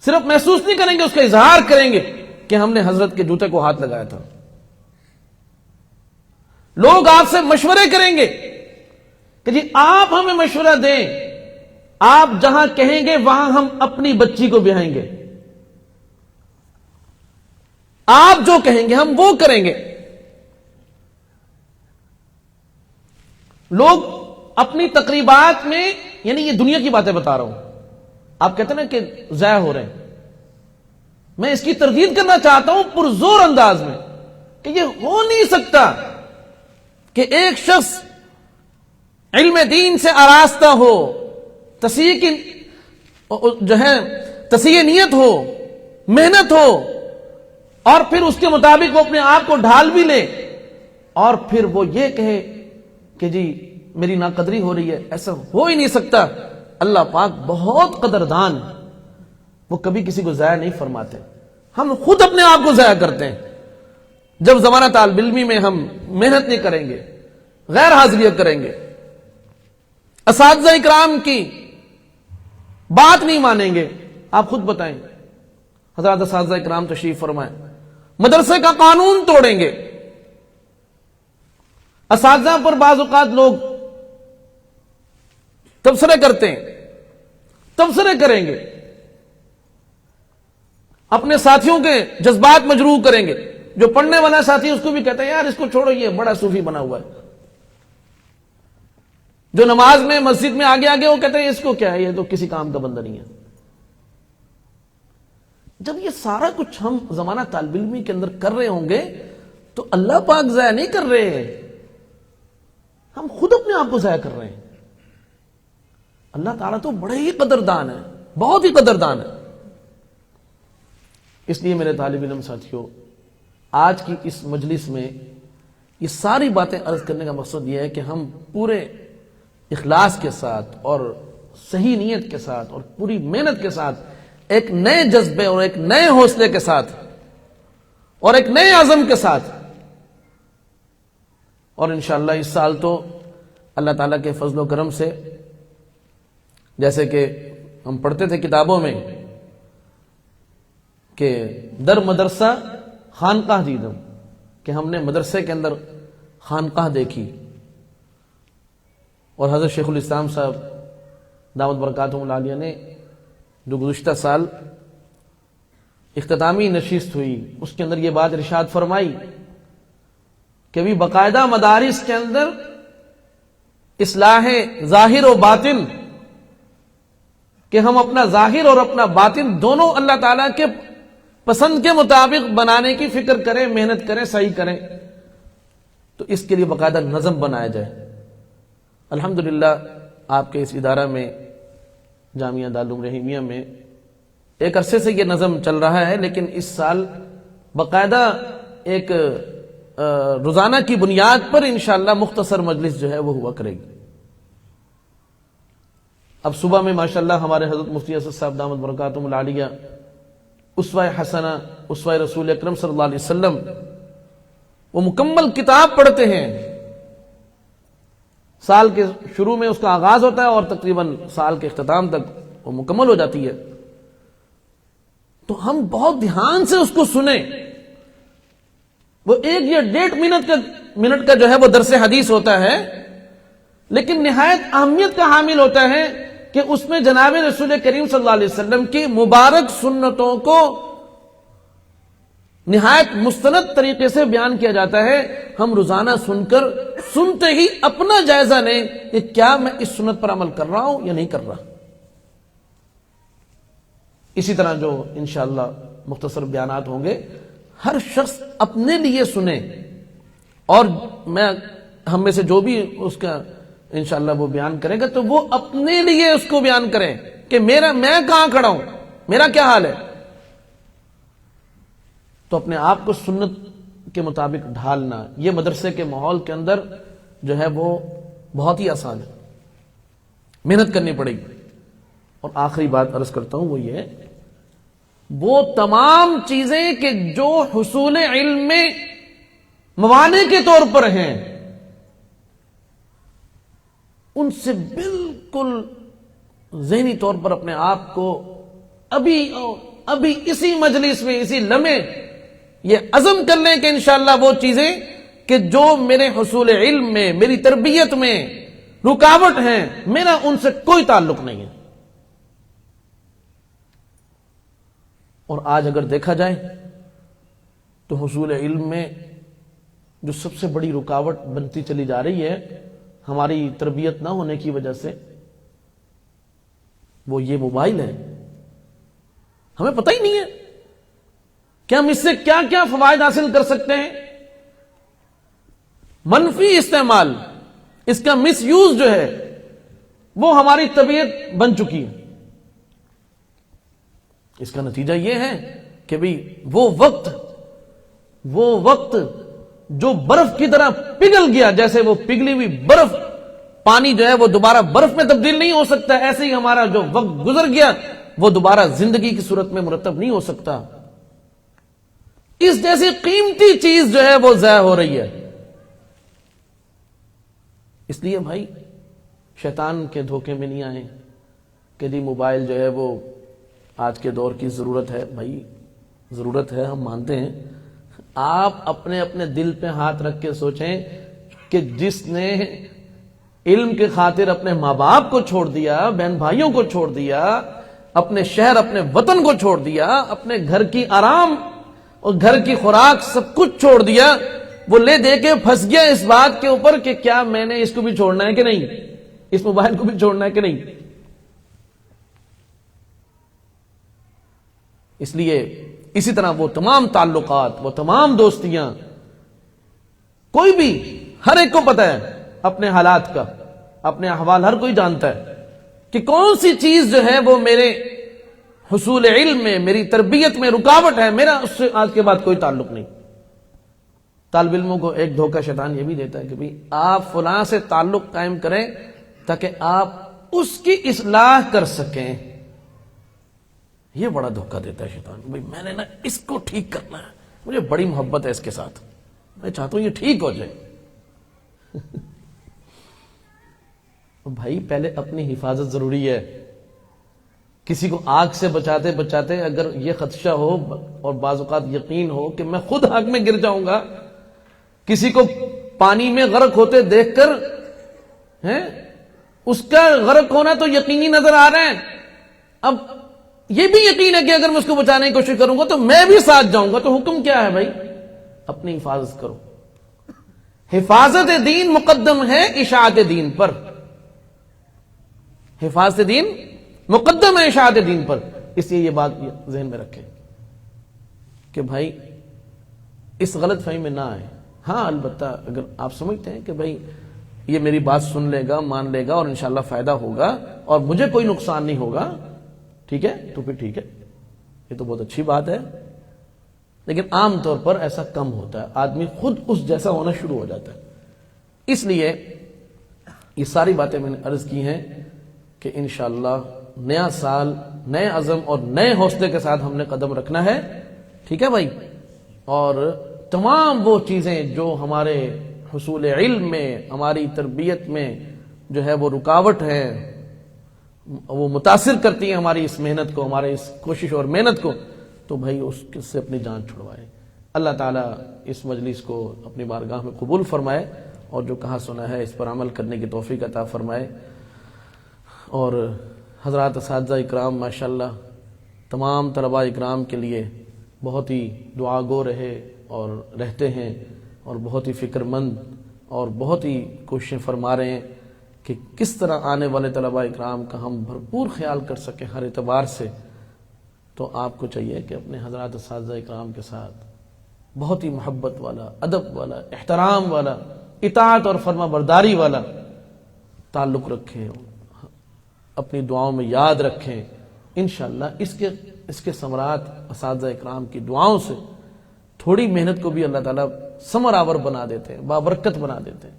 صرف محسوس نہیں کریں گے، اس کا اظہار کریں گے کہ ہم نے حضرت کے جوتے کو ہاتھ لگایا تھا۔ لوگ آپ سے مشورے کریں گے کہ جی آپ ہمیں مشورہ دیں، آپ جہاں کہیں گے وہاں ہم اپنی بچی کو بیاہیں گے، آپ جو کہیں گے ہم وہ کریں گے۔ لوگ اپنی تقریبات میں، یعنی یہ دنیا کی باتیں بتا رہا ہوں، آپ کہتے ہیں نا کہ ضائع ہو رہے ہیں، میں اس کی تردید کرنا چاہتا ہوں پرزور انداز میں کہ یہ ہو نہیں سکتا کہ ایک شخص علم دین سے آراستہ ہو، تصحیح نیت ہو، محنت ہو، اور پھر اس کے مطابق وہ اپنے آپ کو ڈھال بھی لے، اور پھر وہ یہ کہے کہ جی میری ناقدری ہو رہی ہے. ایسا ہو ہی نہیں سکتا. اللہ پاک بہت قدردان، وہ کبھی کسی کو ضائع نہیں فرماتے. ہم خود اپنے آپ کو ضائع کرتے ہیں جب زمانہ طالب علمی میں ہم محنت نہیں کریں گے، غیر حاضریت کریں گے، اساتذہ اکرام کی بات نہیں مانیں گے. آپ خود بتائیں، حضرات اساتذہ اکرام تشریف فرمائیں، مدرسے کا قانون توڑیں گے. اساتذہ پر بعض اوقات لوگ تبصرے کرتے ہیں، تبصرے کریں گے، اپنے ساتھیوں کے جذبات مجروح کریں گے. جو پڑھنے والا ساتھی اس کو بھی کہتے ہیں یار اس کو چھوڑو، یہ بڑا صوفی بنا ہوا ہے. جو نماز میں مسجد میں آگے آگے وہ کہتے ہیں اس کو کیا ہے، یہ تو کسی کام کا بندہ نہیں ہے. جب یہ سارا کچھ ہم زمانہ طالب علمی کے اندر کر رہے ہوں گے تو اللہ پاک ضائع نہیں کر رہے ہیں، ہم خود اپنے آپ کو ضائع کر رہے ہیں. اللہ تعالیٰ تو بڑے ہی قدردان ہے، بہت ہی قدردان ہے. اس لیے میرے طالب علم ساتھیوں، آج کی اس مجلس میں یہ ساری باتیں عرض کرنے کا مقصد یہ ہے کہ ہم پورے اخلاص کے ساتھ اور صحیح نیت کے ساتھ اور پوری محنت کے ساتھ ایک نئے جذبے اور ایک نئے حوصلے کے ساتھ اور ایک نئے عزم کے ساتھ، اور انشاءاللہ اس سال تو اللہ تعالیٰ کے فضل و کرم سے، جیسے کہ ہم پڑھتے تھے کتابوں میں کہ در مدرسہ خانقاہ دیدم، کہ ہم نے مدرسے کے اندر خانقاہ دیکھی. اور حضرت شیخ الاسلام صاحب دامت برکاتہم العالیہ نے جو گزشتہ سال اختتامی نشست ہوئی اس کے اندر یہ بات ارشاد فرمائی کہ ابھی باقاعدہ مدارس کے اندر اصلاح ظاہر و باطن، کہ ہم اپنا ظاہر اور اپنا باطن دونوں اللہ تعالیٰ کے پسند کے مطابق بنانے کی فکر کریں، محنت کریں، صحیح کریں. تو اس کے لیے باقاعدہ نظم بنایا جائے. الحمدللہ آپ کے اس ادارہ میں، جامعہ دارالعلوم رحیمیہ میں ایک عرصے سے یہ نظم چل رہا ہے، لیکن اس سال باقاعدہ ایک روزانہ کی بنیاد پر انشاءاللہ مختصر مجلس جو ہے وہ ہوا کرے گی. اب صبح میں ماشاءاللہ ہمارے حضرت مفتی اسد صاحب دامت برکاتہم العالیہ اسوہ حسنہ، اسوہ رسول اکرم صلی اللہ علیہ وسلم، وہ مکمل کتاب پڑھتے ہیں. سال کے شروع میں اس کا آغاز ہوتا ہے اور تقریباً سال کے اختتام تک وہ مکمل ہو جاتی ہے. تو ہم بہت دھیان سے اس کو سنیں. وہ 1 یا 1.5 منٹ کا جو ہے وہ درس حدیث ہوتا ہے، لیکن نہایت اہمیت کا حامل ہوتا ہے کہ اس میں جناب رسول کریم صلی اللہ علیہ وسلم کی مبارک سنتوں کو نہایت مستند طریقے سے بیان کیا جاتا ہے. ہم روزانہ سنتے ہی اپنا جائزہ لیں کہ کیا میں اس سنت پر عمل کر رہا ہوں یا نہیں کر رہا. اسی طرح جو انشاءاللہ مختصر بیانات ہوں گے ہر شخص اپنے لیے سنیں، اور ہم میں سے جو بھی اس کا انشاءاللہ وہ بیان کرے گا تو وہ اپنے لیے اس کو بیان کریں کہ میں کہاں کھڑا ہوں، میرا کیا حال ہے. تو اپنے آپ کو سنت کے مطابق ڈھالنا یہ مدرسے کے ماحول کے اندر جو ہے وہ بہت ہی آسان ہے، محنت کرنی پڑے گی. اور آخری بات عرض کرتا ہوں وہ یہ ہے، وہ تمام چیزیں کہ جو حصول علم میں موانع کے طور پر ہیں ان سے بالکل ذہنی طور پر اپنے آپ کو ابھی اسی مجلس میں اسی لمحے یہ عزم کر لیں کہ انشاءاللہ وہ چیزیں کہ جو میرے حصول علم میں، میری تربیت میں رکاوٹ ہیں، میرا ان سے کوئی تعلق نہیں ہے. اور آج اگر دیکھا جائے تو حصول علم میں جو سب سے بڑی رکاوٹ بنتی چلی جا رہی ہے ہماری تربیت نہ ہونے کی وجہ سے، وہ یہ موبائل ہے. ہمیں پتہ ہی نہیں ہے کہ ہم اس سے کیا کیا فوائد حاصل کر سکتے ہیں. منفی استعمال، اس کا مس یوز جو ہے وہ ہماری طبیعت بن چکی ہے. اس کا نتیجہ یہ ہے کہ بھئی وہ وقت جو برف کی طرح پگھل گیا، جیسے وہ پگھلی ہوئی برف، پانی جو ہے وہ دوبارہ برف میں تبدیل نہیں ہو سکتا، ایسے ہی ہمارا جو وقت گزر گیا وہ دوبارہ زندگی کی صورت میں مرتب نہیں ہو سکتا. اس جیسی قیمتی چیز جو ہے وہ ضائع ہو رہی ہے. اس لیے بھائی شیطان کے دھوکے میں نہیں آئیں کہ جی موبائل جو ہے وہ آج کے دور کی ضرورت ہے. بھائی ضرورت ہے، ہم مانتے ہیں. آپ اپنے اپنے دل پہ ہاتھ رکھ کے سوچیں کہ جس نے علم کے خاطر اپنے ماں باپ کو چھوڑ دیا، بہن بھائیوں کو چھوڑ دیا، اپنے شہر اپنے وطن کو چھوڑ دیا، اپنے گھر کی آرام اور گھر کی خوراک سب کچھ چھوڑ دیا، وہ لے دے کے پھنس گیا اس بات کے اوپر کہ کیا میں نے اس کو بھی چھوڑنا ہے کہ نہیں، اس موبائل کو بھی چھوڑنا ہے کہ نہیں. اس لیے اسی طرح وہ تمام تعلقات، وہ تمام دوستیاں، کوئی بھی، ہر ایک کو پتا ہے اپنے حالات کا، اپنے احوال ہر کوئی جانتا ہے کہ کون سی چیز جو ہے وہ میرے حصول علم میں، میری تربیت میں رکاوٹ ہے. میرا اس سے آج کے بعد کوئی تعلق نہیں. طالب علموں کو ایک دھوکہ شیطان یہ بھی دیتا ہے کہ بھئی آپ فلاں سے تعلق قائم کریں تاکہ آپ اس کی اصلاح کر سکیں. یہ بڑا دھوکہ دیتا ہے شیطان. بھئی میں نے نا اس کو ٹھیک کرنا ہے، مجھے بڑی محبت ہے اس کے ساتھ، میں چاہتا ہوں یہ ٹھیک ہو جائے. بھائی پہلے اپنی حفاظت ضروری ہے. کسی کو آگ سے بچاتے بچاتے اگر یہ خدشہ ہو اور بعض اوقات یقین ہو کہ میں خود آگ میں گر جاؤں گا، کسی کو پانی میں غرق ہوتے دیکھ کر اس کا غرق ہونا تو یقینی نظر آ رہا ہے، اب یہ بھی یقین ہے کہ اگر میں اس کو بچانے کی کوشش کروں گا تو میں بھی ساتھ جاؤں گا. تو حکم کیا ہے بھائی؟ اپنی حفاظت کرو. حفاظت دین مقدم ہے اشاعت دین پر. حفاظت دین مقدم ہے اشاعت دین پر. اس لیے یہ بات ذہن میں رکھیں کہ بھائی اس غلط فہمی میں نہ آئے. ہاں البتہ اگر آپ سمجھتے ہیں کہ بھائی یہ میری بات سن لے گا، مان لے گا اور انشاءاللہ فائدہ ہوگا اور مجھے کوئی نقصان نہیں ہوگا، ٹھیک ہے تو پھر ٹھیک ہے، یہ تو بہت اچھی بات ہے. لیکن عام طور پر ایسا کم ہوتا ہے، آدمی خود اس جیسا ہونا شروع ہو جاتا ہے. اس لیے یہ ساری باتیں میں نے عرض کی ہیں کہ انشاءاللہ نیا سال نئے عزم اور نئے حوصلے کے ساتھ ہم نے قدم رکھنا ہے. ٹھیک ہے بھائی؟ اور تمام وہ چیزیں جو ہمارے حصول علم میں، ہماری تربیت میں جو ہے وہ رکاوٹ ہیں، وہ متاثر کرتی ہیں ہماری اس محنت کو، ہمارے اس کوشش اور محنت کو، تو بھائی اس سے اپنی جان چھڑوائے. اللہ تعالیٰ اس مجلس کو اپنی بارگاہ میں قبول فرمائے اور جو کہا سنا ہے اس پر عمل کرنے کی توفیق عطا فرمائے. اور حضرات اساتذہ اکرام ماشاءاللہ تمام طلباء اکرام کے لیے بہت ہی دعا گو رہے اور رہتے ہیں اور بہت ہی فکر مند اور بہت ہی کوششیں فرما رہے ہیں کہ کس طرح آنے والے طلباء اکرام کا ہم بھرپور خیال کر سکیں ہر اعتبار سے. تو آپ کو چاہیے کہ اپنے حضرات اساتذہ اکرام کے ساتھ بہت ہی محبت والا، ادب والا، احترام والا، اطاعت اور فرما برداری والا تعلق رکھیں، اپنی دعاؤں میں یاد رکھیں. انشاءاللہ اس کے ثمرات اساتذہ اکرام کی دعاؤں سے تھوڑی محنت کو بھی اللہ تعالیٰ ثمر آور بنا دیتے ہیں، بابرکت بنا دیتے ہیں.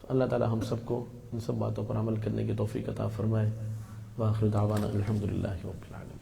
تو اللہ تعالیٰ ہم سب کو ان سب باتوں پر عمل کرنے کی توفیق عطا فرمائے. وآخر دعوانا الحمدللہ رب العالمین.